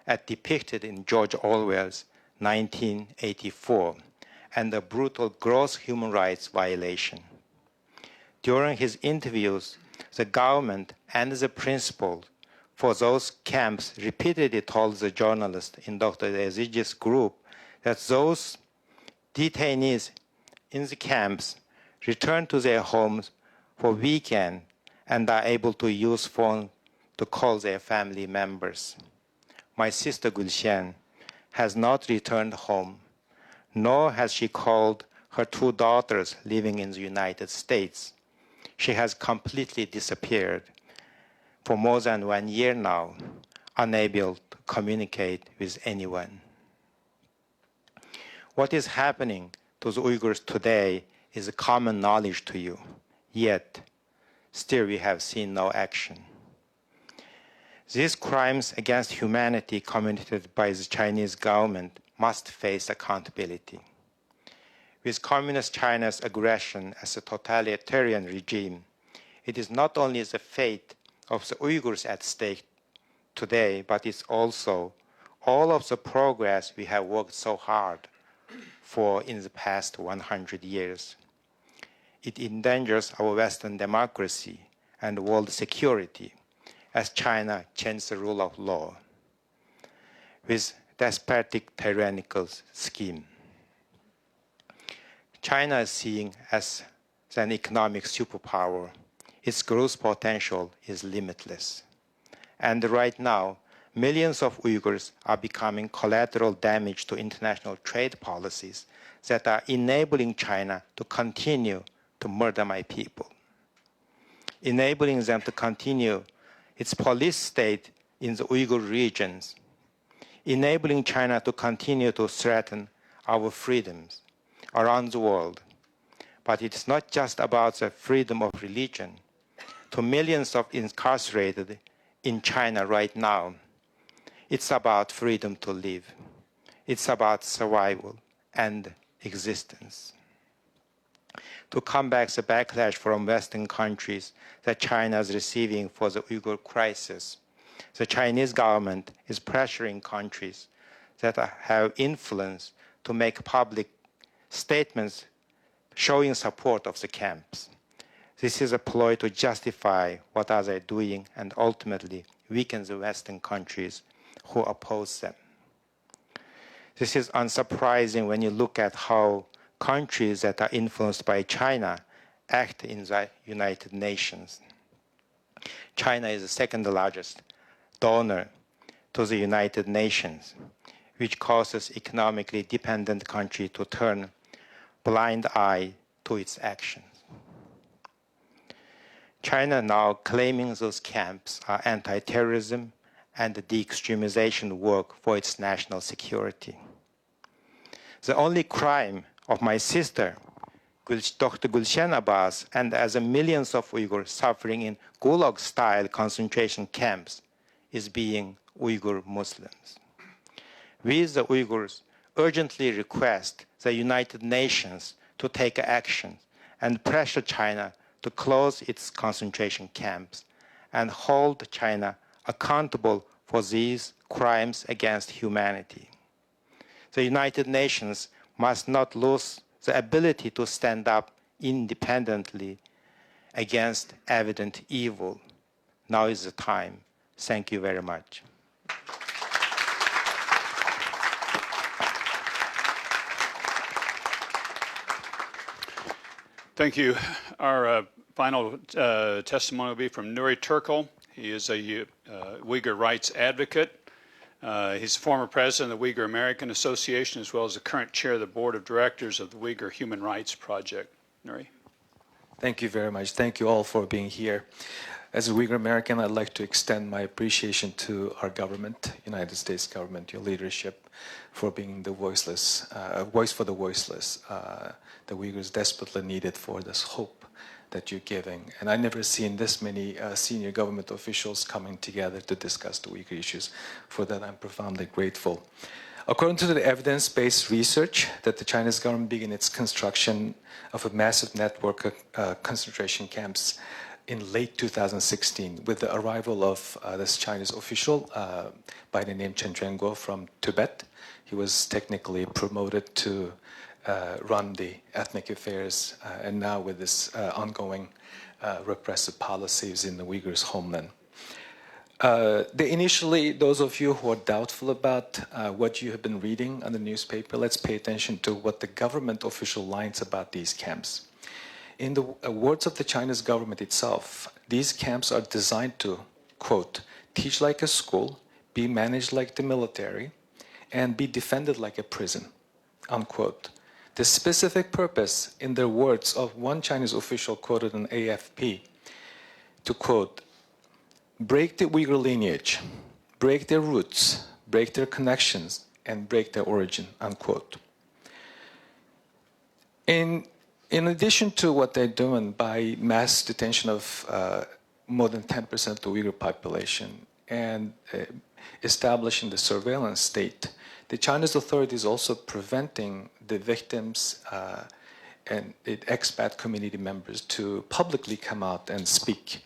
as depicted in George Orwell's 1984 and a brutal gross human rights violation. During his interviews, the government and the principal for those camps repeatedly told the journalist in Dr. Jazexhi's group that those detainees in the camps return to their homes for weekend and are able to use phone to call their family members. My sister Gulxian has not returned home, nor has she called her two daughters living in the United States. She has completely disappeared for more than 1 year now, unable to communicate with anyone. What is happening to the Uyghurs today is a common knowledge to you, yet still we have seen no action. These crimes against humanity committed by the Chinese government must face accountability. With Communist China's aggression as a totalitarian regime, it is not only the fate of the Uyghurs at stake today, but it's also all of the progress we have worked so hard for in the past 100 years. It endangers our Western democracy and world security as China changes the rule of law with despotic tyrannical scheme. China is seen as an economic superpower. Its growth potential is limitless. And right now, millions of Uyghurs are becoming collateral damage to international trade policies that are enabling China to continue to murder my people, enabling them to continue its police state in the Uyghur regions, enabling China to continue to threaten our freedoms around the world. But it's not just about the freedom of religion. To millions of incarcerated in China right now, it's about freedom to live. It's about survival and existence. to combat the backlash from Western countries that China is receiving for the Uyghur crisis, the Chinese government is pressuring countries that have influence to make public statements showing support of the camps. This is a ploy to justify what are they doing and ultimately weaken the Western countries who oppose them. This is unsurprising when you look at how countries that are influenced by China act in the United Nations. China is the second largest donor to the United Nations, which causes economically dependent countries to turn blind eye to its actions. China now claiming those camps are anti-terrorism and de-extremization work for its national security. The only crime of my sister, Dr. Gulshan Abbas, and as millions of Uyghurs suffering in Gulag-style concentration camps is being Uyghur Muslims. We, the Uyghurs, urgently request the United Nations to take action and pressure China to close its concentration camps and hold China accountable for these crimes against humanity. The United Nations must not lose the ability to stand up independently against evident evil. Now is the time. Thank you very much. Thank you. Our final testimony will be from Nuri Turkal. He is a Uyghur rights advocate. He's former president of the Uyghur American Association, as well as the current chair of the board of directors of the Uyghur Human Rights Project. Nuri. Thank you very much. Thank you all for being here. As a Uyghur American, I'd like to extend my appreciation to our government, United States government, your leadership, for being the voiceless, voice for the voiceless. The Uyghurs desperately needed for this hope that you're giving. And I've never seen this many senior government officials coming together to discuss the Uyghur issues. For that, I'm profoundly grateful. According to the evidence-based research that the Chinese government began its construction of a massive network of concentration camps in late 2016 with the arrival of this Chinese official by the name Chen Zhuangguo from Tibet. He was technically promoted to run the ethnic affairs, and now with this ongoing repressive policies in the Uyghurs' homeland. Initially, those of you who are doubtful about what you have been reading on the newspaper, let's pay attention to what the government official lines about these camps. In the words of the Chinese government itself, these camps are designed to, quote, teach like a school, be managed like the military, and be defended like a prison, unquote. The specific purpose, in the words of one Chinese official quoted in AFP, to quote, break the Uyghur lineage, break their roots, break their connections, and break their origin, unquote. In addition to what they're doing by mass detention of more than 10% of the Uyghur population and establishing the surveillance state, the Chinese authorities also preventing the victims and the expat community members to publicly come out and speak.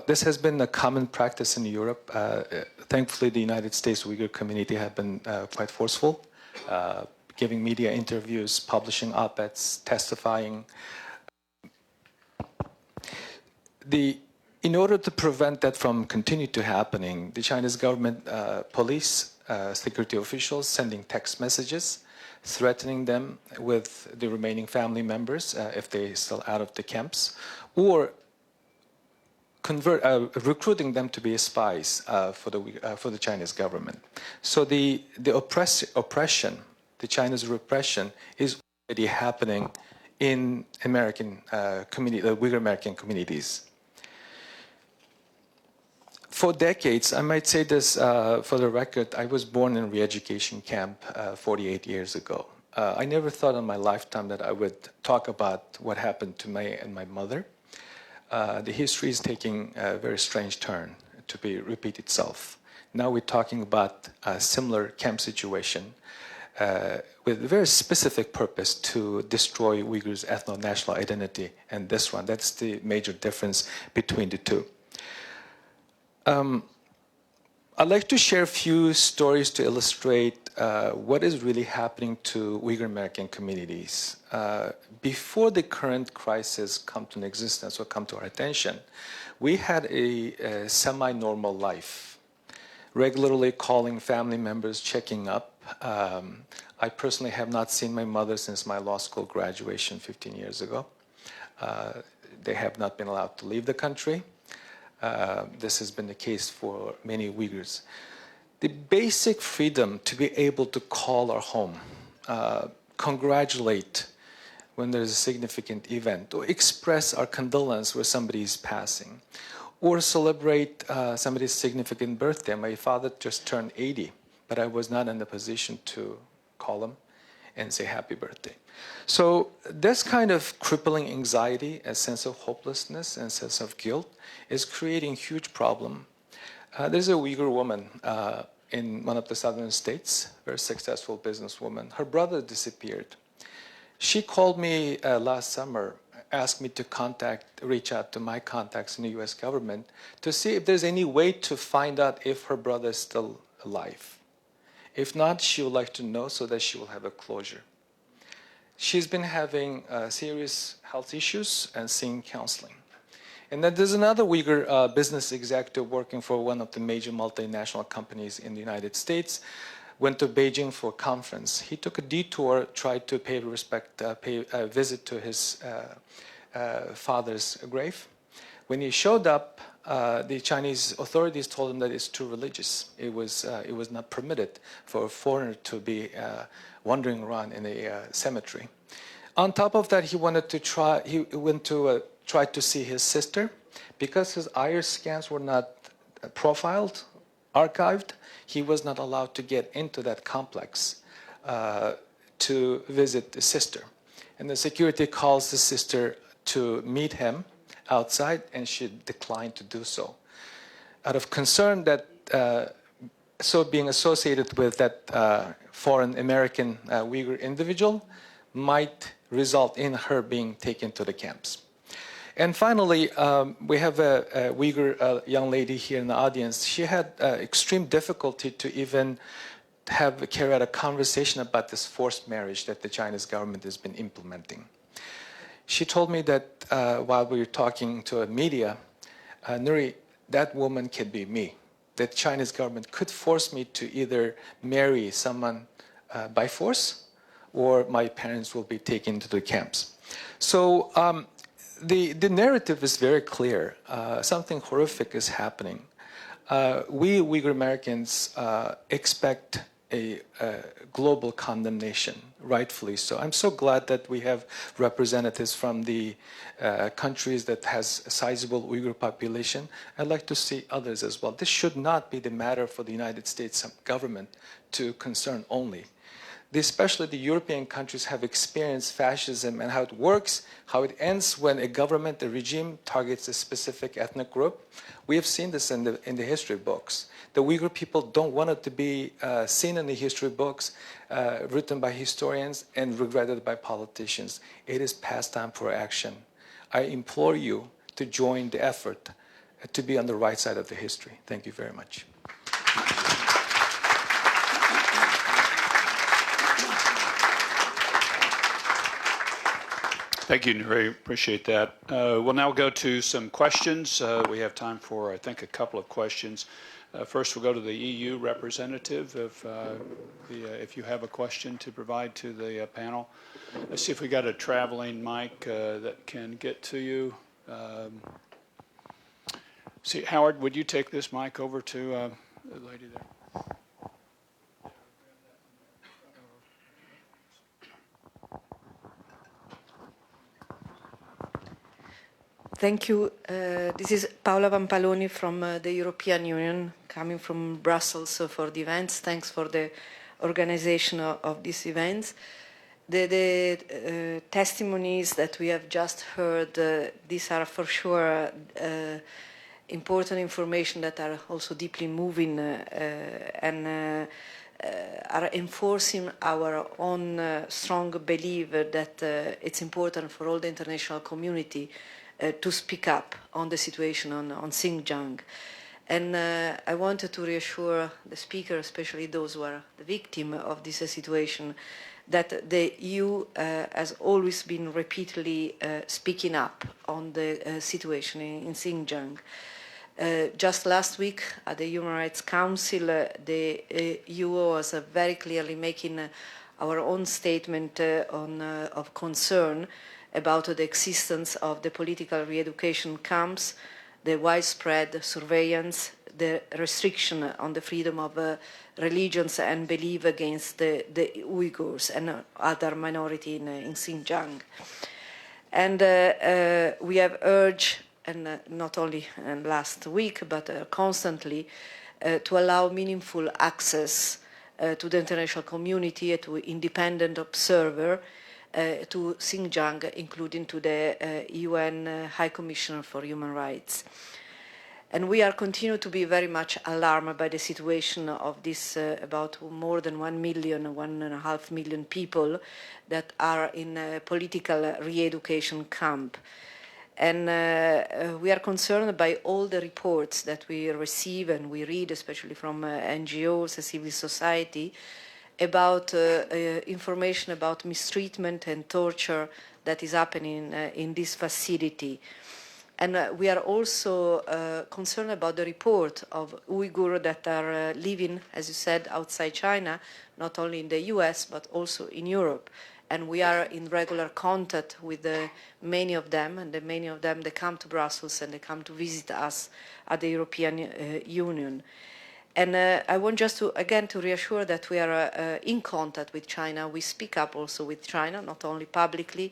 This has been a common practice in Europe. Thankfully, the United States Uyghur community have been quite forceful, giving media interviews, publishing op-eds, testifying. In order to prevent that from continuing to happening, the Chinese government, police, security officials sending text messages, threatening them with the remaining family members if they're still out of the camps, or recruiting them to be spies for the Chinese government. So the oppression, the Chinese repression, is already happening in American Uyghur American communities. For decades, I might say this for the record, I was born in a re-education camp 48 years ago. I never thought in my lifetime that I would talk about what happened to me and my mother. The history is taking a very strange turn to repeat itself. Now we're talking about a similar camp situation. with a very specific purpose to destroy Uyghurs' ethno-national identity, and this one. That's the major difference between the two. I'd like to share a few stories to illustrate what is really happening to Uyghur American communities. Before the current crisis come to existence or come to our attention, we had a semi-normal life, regularly calling family members, checking up. I personally have not seen my mother since my law school graduation 15 years ago. They have not been allowed to leave the country. This has been the case for many Uyghurs. The basic freedom to be able to call our home, congratulate when there's a significant event, or express our condolence where somebody is passing, or celebrate somebody's significant birthday. My father just turned 80, but I was not in the position to call him and say happy birthday. So this kind of crippling anxiety, a sense of hopelessness and sense of guilt is creating a huge problem. There's a Uyghur woman in one of the southern states, very successful businesswoman. Her brother disappeared. She called me last summer, asked me to reach out to my contacts in the US government to see if there's any way to find out if her brother is still alive. If not, she would like to know so that she will have a closure. She's been having serious health issues and seeking counseling. And then there's another Uyghur business executive working for one of the major multinational companies in the United States, went to Beijing for a conference. He took a detour, tried to pay a visit to his father's grave. When he showed up, the Chinese authorities told him that it's too religious. It was not permitted for a foreigner to be wandering around in a cemetery. On top of that, he went to try to see his sister. Because his iris scans were not profiled, archived, he was not allowed to get into that complex to visit the sister. And the security calls the sister to meet him outside, and she declined to do so. Out of concern that being associated with that foreign American Uyghur individual might result in her being taken to the camps. And finally, we have a Uyghur young lady here in the audience. She had extreme difficulty to even carry out a conversation about this forced marriage that the Chinese government has been implementing. She told me that while we were talking to a media, Nuri, that woman could be me. The Chinese government could force me to either marry someone by force, or my parents will be taken to the camps. So the narrative is very clear. Something horrific is happening. We Uyghur Americans expect a global condemnation, rightfully so. I'm so glad that we have representatives from the countries that has a sizable Uyghur population. I'd like to see others as well. This should not be the matter for the United States government to concern only. Especially the European countries have experienced fascism and how it works, how it ends when a government, a regime targets a specific ethnic group. We have seen this in the history books. The Uyghur people don't want it to be seen in the history books written by historians and regretted by politicians. It is past time for action. I implore you to join the effort to be on the right side of the history. Thank you very much. Thank you, Nuri. Appreciate that. We'll now go to some questions. We have time for, I think, a couple of questions. First, we'll go to the EU representative. If you have a question to provide to the panel. Let's see if we got a traveling mic that can get to you. See, Howard, would you take this mic over to the lady there? Thank you. This is Paola Pampaloni from the European Union, coming from Brussels for the events. Thanks for the organization of these events. The testimonies that we have just heard, these are for sure important information that are also deeply moving and are enforcing our own strong belief that it's important for all the international community to speak up on the situation on Xinjiang. And I wanted to reassure the speaker, especially those who are the victim of this situation, that the EU has always been repeatedly speaking up on the situation in Xinjiang. Just last week at the Human Rights Council, the EU was very clearly making our own statement of concern about the existence of the political re-education camps, the widespread surveillance, the restriction on the freedom of religions and belief against the Uyghurs and other minorities in Xinjiang. And we have urged, and not only last week, but constantly, to allow meaningful access to the international community, to independent observer, to Xinjiang, including to the UN High Commissioner for Human Rights. And we are continue to be very much alarmed by the situation of this about more than 1 million, 1.5 million people that are in a political re-education camp. And we are concerned by all the reports that we receive and we read, especially from NGOs, civil society, about information about mistreatment and torture that is happening in this facility. And we are also concerned about the report of Uyghurs that are living, as you said, outside China, not only in the US, but also in Europe. And we are in regular contact with many of them, and many of them, they come to Brussels and they come to visit us at the European Union. And I want just to, again, to reassure that we are in contact with China. We speak up also with China, not only publicly.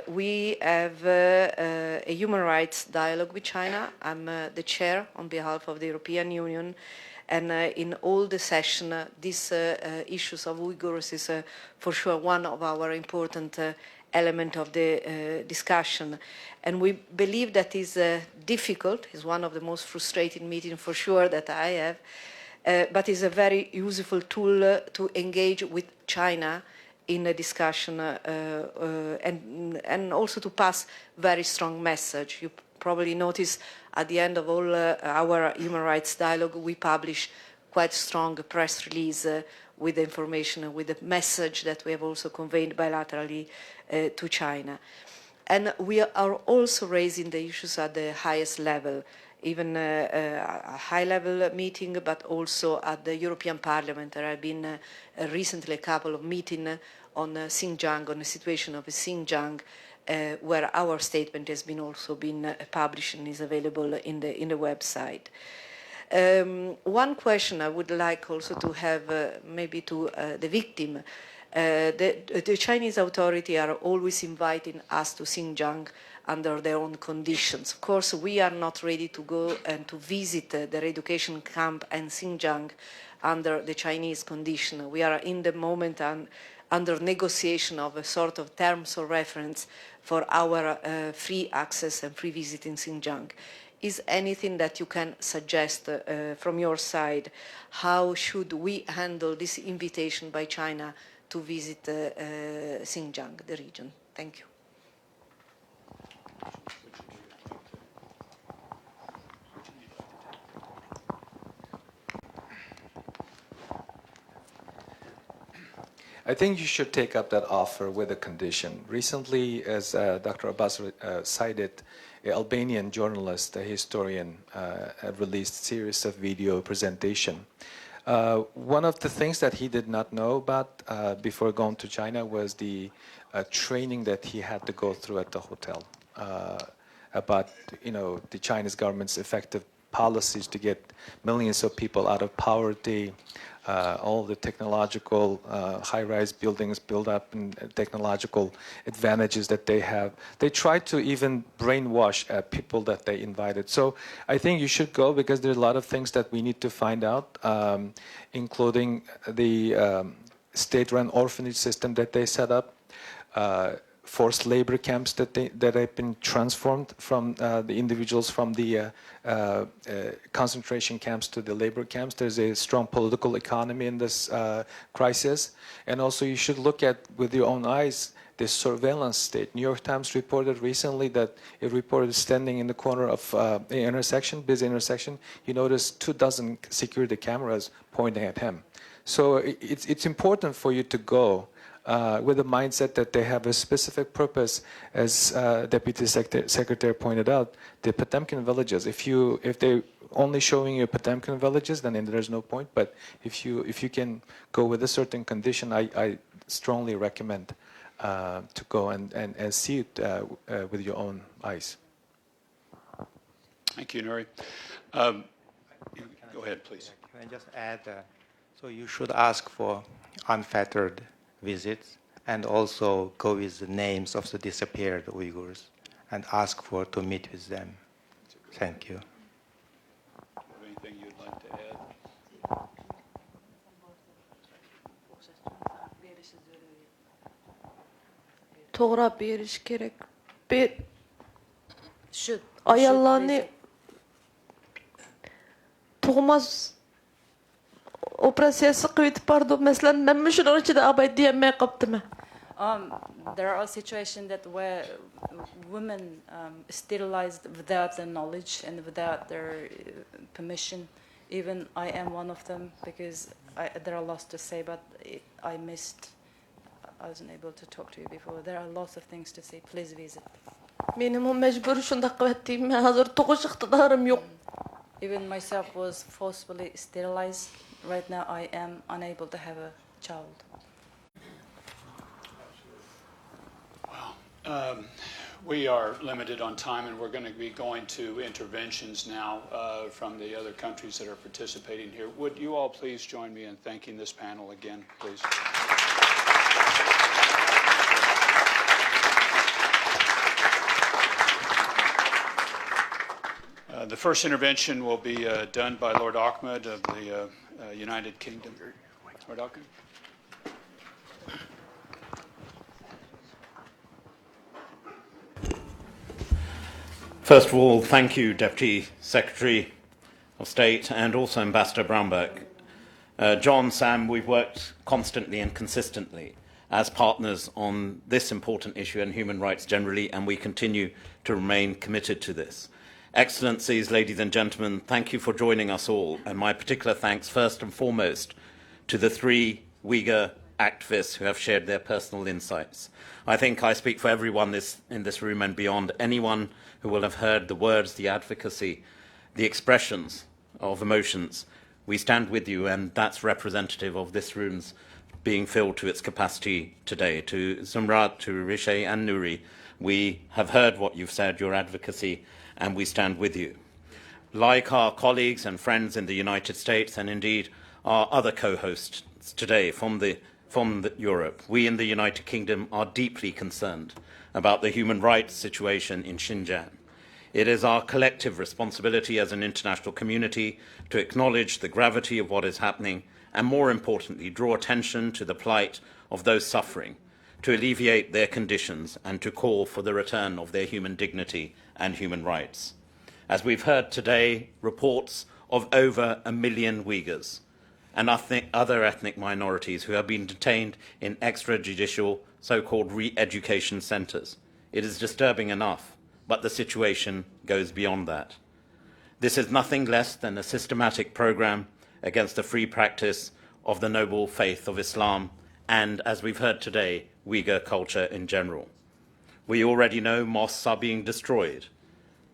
We have a human rights dialogue with China. I'm the chair on behalf of the European Union. And in all the session, these issues of Uyghurs is for sure one of our important element of the discussion. And we believe that is difficult, is one of the most frustrating meetings for sure that I have, but is a very useful tool to engage with China in a discussion and also to pass very strong message. You probably notice at the end of all our human rights dialogue, we publish quite strong press release with the information, with the message that we have also conveyed bilaterally to China. And we are also raising the issues at the highest level, even a high-level meeting, but also at the European Parliament. There have been recently a couple of meetings on Xinjiang, on the situation of Xinjiang, where our statement has been also been published and is available in the website. One question I would like also to have maybe to the victim. The Chinese authority are always inviting us to Xinjiang under their own conditions. Of course, we are not ready to go and to visit the re-education camp and Xinjiang under the Chinese condition. We are in the moment under negotiation of a sort of terms of reference for our free access and free visit in Xinjiang. Is anything that you can suggest from your side? How should we handle this invitation by China to visit Xinjiang, the region? Thank you. I think you should take up that offer with a condition. Recently, as Dr. Abbas cited, an Albanian journalist, a historian, released a series of video presentation. One of the things that he did not know about before going to China was the training that he had to go through at the hotel about, the Chinese government's effective policies to get millions of people out of poverty, all the technological high-rise buildings built up and technological advantages that they have. They try to even brainwash people that they invited. So I think you should go because there's a lot of things that we need to find out, including the state-run orphanage system that they set up, forced labor camps that have been transformed from the individuals from the concentration camps to the labor camps. There's a strong political economy in this crisis. And also you should look at with your own eyes this surveillance state. New York Times reported recently that it reported standing in the corner of an intersection, busy intersection, he noticed 24 security cameras pointing at him. So it's important for you to go with the mindset that they have a specific purpose, as Deputy Secretary pointed out, the Potemkin villages. If they're only showing you Potemkin villages, then there's no point. But if you can go with a certain condition, I strongly recommend to go and see it with your own eyes. Thank you, Nuri. Go ahead, please. Can I just add, so you should ask for unfettered visits and also go with the names of the disappeared Uyghurs and ask to meet with them. Thank you. Anything you'd like to add? To'g'ra berish kerak. Should. Ayollarni tug'mas operatsiyasi qilib yetib bordi. Masalan, men shuning ichida abay deyolmay qolibdiman. There are situations that where women sterilized without their knowledge and without their permission. Even I am one of them because there are lots to say, but I missed. I wasn't able to talk to you before. There are lots of things to say. Please visit. Menim mecbur shundaq qilib etdim. Men hozir tug'ish iqtidorim yo'q. Even myself was forcibly sterilized. Right now I am unable to have a child. Well, we are limited on time, and we're going to be going to interventions now from the other countries that are participating here. Would you all please join me in thanking this panel again, please? The first intervention will be done by Lord Ahmed of the United Kingdom. Lord Ahmed. First of all, thank you, Deputy Secretary of State and also Ambassador Brownback. John, Sam, we've worked constantly and consistently as partners on this important issue and human rights generally, and we continue to remain committed to this. Excellencies, ladies and gentlemen, thank you for joining us all, and my particular thanks first and foremost to the 3 Uyghur activists who have shared their personal insights. I think I speak for everyone in this room and beyond, anyone who will have heard the words, the advocacy, the expressions of emotions. We stand with you, and that's representative of this room's being filled to its capacity today. To Zumrat, to Rishi and Nuri, we have heard what you've said, your advocacy, and we stand with you. Like our colleagues and friends in the United States, and indeed our other co-hosts today from Europe, we in the United Kingdom are deeply concerned about the human rights situation in Xinjiang. It is our collective responsibility as an international community to acknowledge the gravity of what is happening and, more importantly, draw attention to the plight of those suffering, to alleviate their conditions and to call for the return of their human dignity and human rights. As we've heard today, reports of over 1 million Uyghurs and other ethnic minorities who have been detained in extrajudicial so-called re-education centres. It is disturbing enough, but the situation goes beyond that. This is nothing less than a systematic program against the free practice of the noble faith of Islam and, as we've heard today, Uyghur culture in general. We already know mosques are being destroyed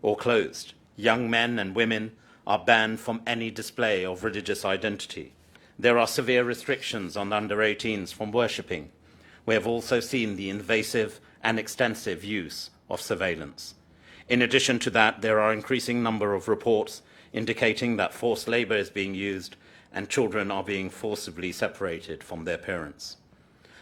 or closed. Young men and women are banned from any display of religious identity. There are severe restrictions on under 18s from worshipping. We have also seen the invasive and extensive use of surveillance. In addition to that, there are an increasing number of reports indicating that forced labor is being used and children are being forcibly separated from their parents.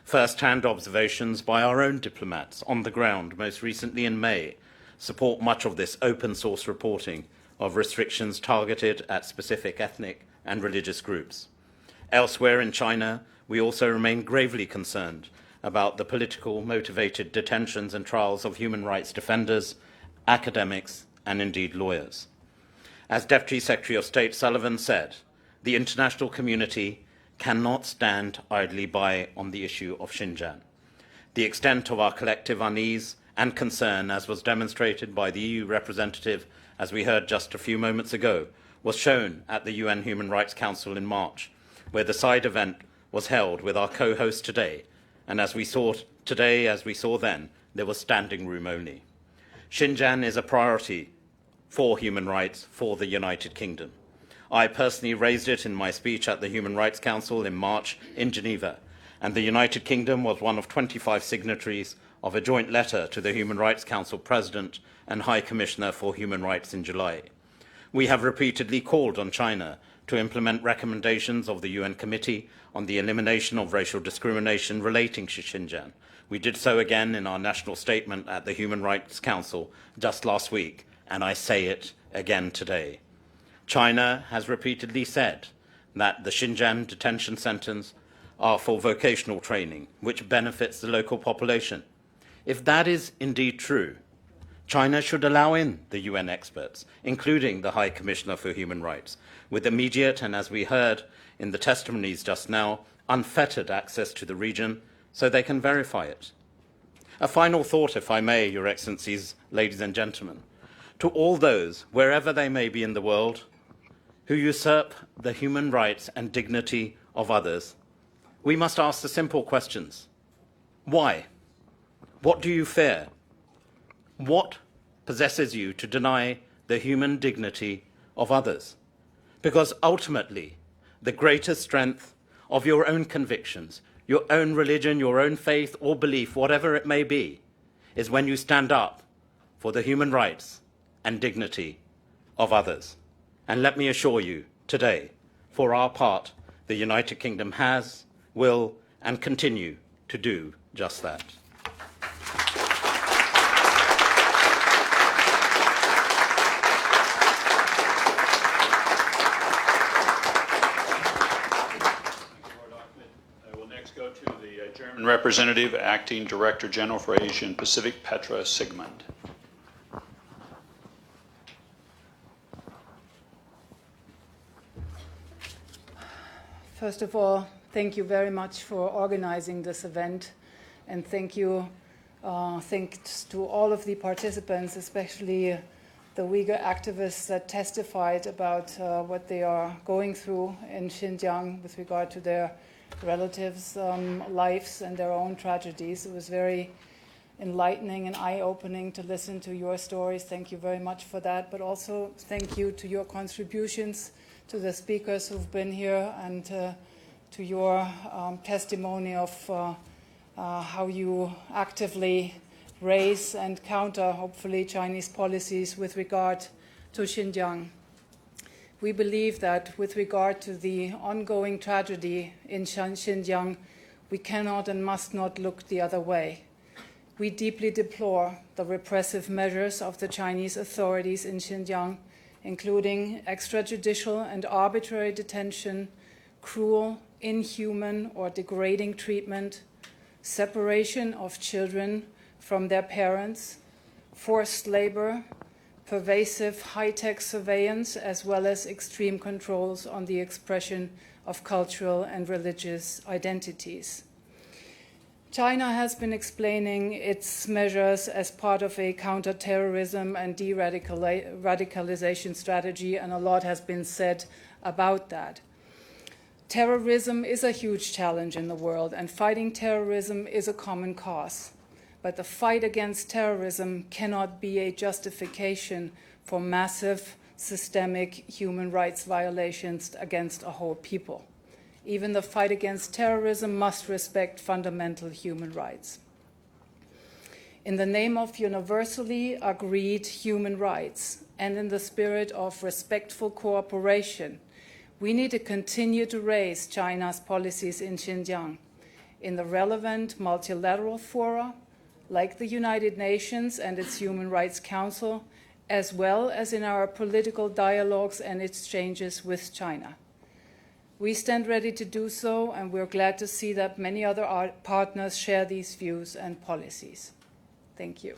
First-hand observations by our own diplomats on the ground, most recently in May, support much of this open-source reporting of restrictions targeted at specific ethnic and religious groups. Elsewhere in China, we also remain gravely concerned about the political motivated detentions and trials of human rights defenders, academics, and indeed lawyers. As Deputy Secretary of State Sullivan said, the international community cannot stand idly by on the issue of Xinjiang. The extent of our collective unease and concern, as was demonstrated by the EU representative, as we heard just a few moments ago, was shown at the UN Human Rights Council in March, where the side event was held with our co-host today, and as we saw today, as we saw then, there was standing room only. Xinjiang is a priority for human rights for the United Kingdom. I personally raised it in my speech at the Human Rights Council in March in Geneva, and the United Kingdom was one of 25 signatories of a joint letter to the Human Rights Council President and High Commissioner for Human Rights in July. We have repeatedly called on China to implement recommendations of the UN Committee on the Elimination of Racial Discrimination relating to Xinjiang. We did so again in our national statement at the Human Rights Council just last week, and I say it again today. China has repeatedly said that the Xinjiang detention centers are for vocational training, which benefits the local population. If that is indeed true, China should allow in the UN experts, including the High Commissioner for Human Rights, with immediate and, as we heard in the testimonies just now, unfettered access to the region so they can verify it. A final thought, if I may, Your Excellencies, ladies and gentlemen, to all those, wherever they may be in the world, who usurp the human rights and dignity of others, we must ask the simple questions. Why? What do you fear? What possesses you to deny the human dignity of others? Because ultimately, the greatest strength of your own convictions, your own religion, your own faith or belief, whatever it may be, is when you stand up for the human rights and dignity of others. And let me assure you today, for our part, the United Kingdom has, will, and continue to do just that. Go to the German representative, Acting Director General for Asia and Pacific, Petra Sigmund. First of all, thank you very much for organizing this event, and thanks to all of the participants, especially the Uyghur activists that testified about what they are going through in Xinjiang with regard to their relatives' lives and their own tragedies. It was very enlightening and eye-opening to listen to your stories. Thank you very much for that, but also thank you to your contributions, to the speakers who've been here, and to your testimony of how you actively raise and counter, hopefully, Chinese policies with regard to Xinjiang. We believe that with regard to the ongoing tragedy in Xinjiang, we cannot and must not look the other way. We deeply deplore the repressive measures of the Chinese authorities in Xinjiang, including extrajudicial and arbitrary detention, cruel, inhuman, or degrading treatment, separation of children from their parents, forced labor, pervasive high-tech surveillance, as well as extreme controls on the expression of cultural and religious identities. China has been explaining its measures as part of a counter-terrorism and de-radicalization strategy, and a lot has been said about that. Terrorism is a huge challenge in the world, and fighting terrorism is a common cause. But the fight against terrorism cannot be a justification for massive, systemic human rights violations against a whole people. Even the fight against terrorism must respect fundamental human rights. In the name of universally agreed human rights and in the spirit of respectful cooperation, we need to continue to raise China's policies in Xinjiang in the relevant multilateral fora, like the United Nations and its Human Rights Council, as well as in our political dialogues and exchanges with China. We stand ready to do so, and we're glad to see that many other partners share these views and policies. Thank you.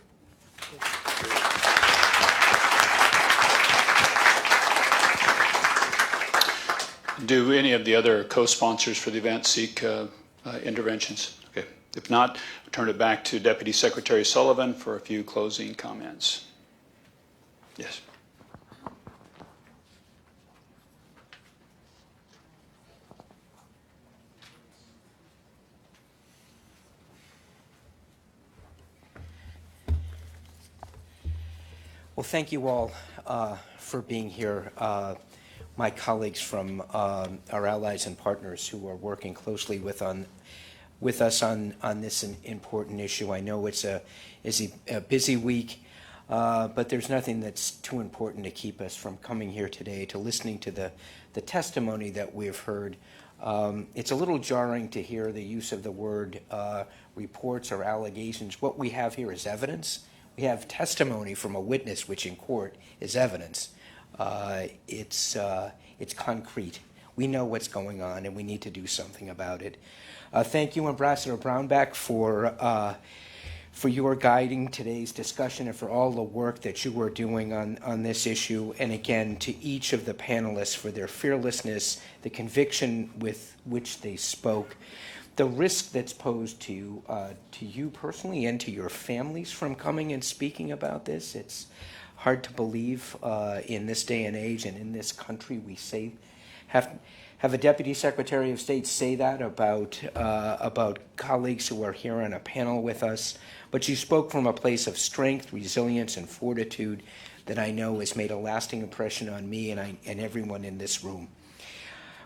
Do any of the other co-sponsors for the event seek interventions? Okay. If not, I'll turn it back to Deputy Secretary Sullivan for a few closing comments. Yes. Well, thank you all for being here. My colleagues from our allies and partners who are working closely with us on this important issue. I know it's a busy week, but there's nothing that's too important to keep us from coming here today, to listening to the testimony that we've heard. It's a little jarring to hear the use of the word reports or allegations. What we have here is evidence. We have testimony from a witness, which in court is evidence. It's concrete. We know what's going on, and we need to do something about it. Thank you, Ambassador Brownback, for your guiding today's discussion and for all the work that you are doing on this issue. And again, to each of the panelists for their fearlessness, the conviction with which they spoke, the risk that's posed to you personally and to your families from coming and speaking about this. It's hard to believe in this day and age and in this country we have a Deputy Secretary of State say that about colleagues who are here on a panel with us. But you spoke from a place of strength, resilience, and fortitude that I know has made a lasting impression on me and everyone in this room.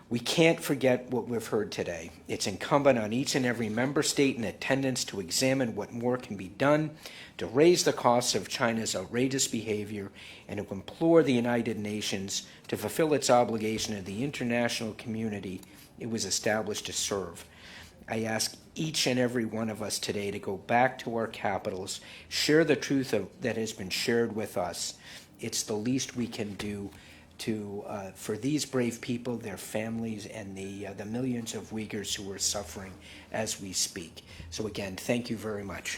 We can't forget what we've heard today. It's incumbent on each and every member state in attendance to examine what more can be done to raise the costs of China's outrageous behavior and to implore the United Nations to fulfill its obligation to the international community it was established to serve. I ask each and every one of us today to go back to our capitals, share the truth that has been shared with us. It's the least we can do for these brave people, their families, and the millions of Uyghurs who are suffering as we speak. So again, thank you very much.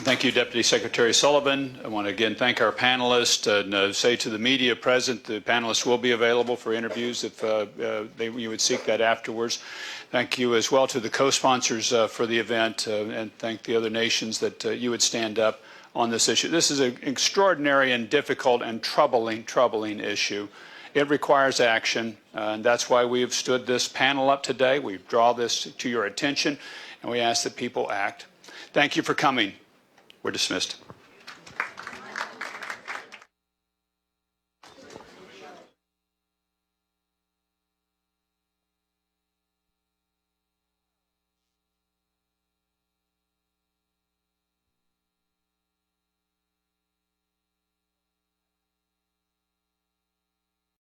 Thank you, Deputy Secretary Sullivan. I want to again thank our panelists and say to the media present, the panelists will be available for interviews if you would seek that afterwards. Thank you as well to the co-sponsors for the event and thank the other nations that you would stand up on this issue. This is an extraordinary and difficult and troubling issue. It requires action, and that's why we have stood this panel up today. We draw this to your attention, and we ask that people act. Thank you for coming. We're dismissed.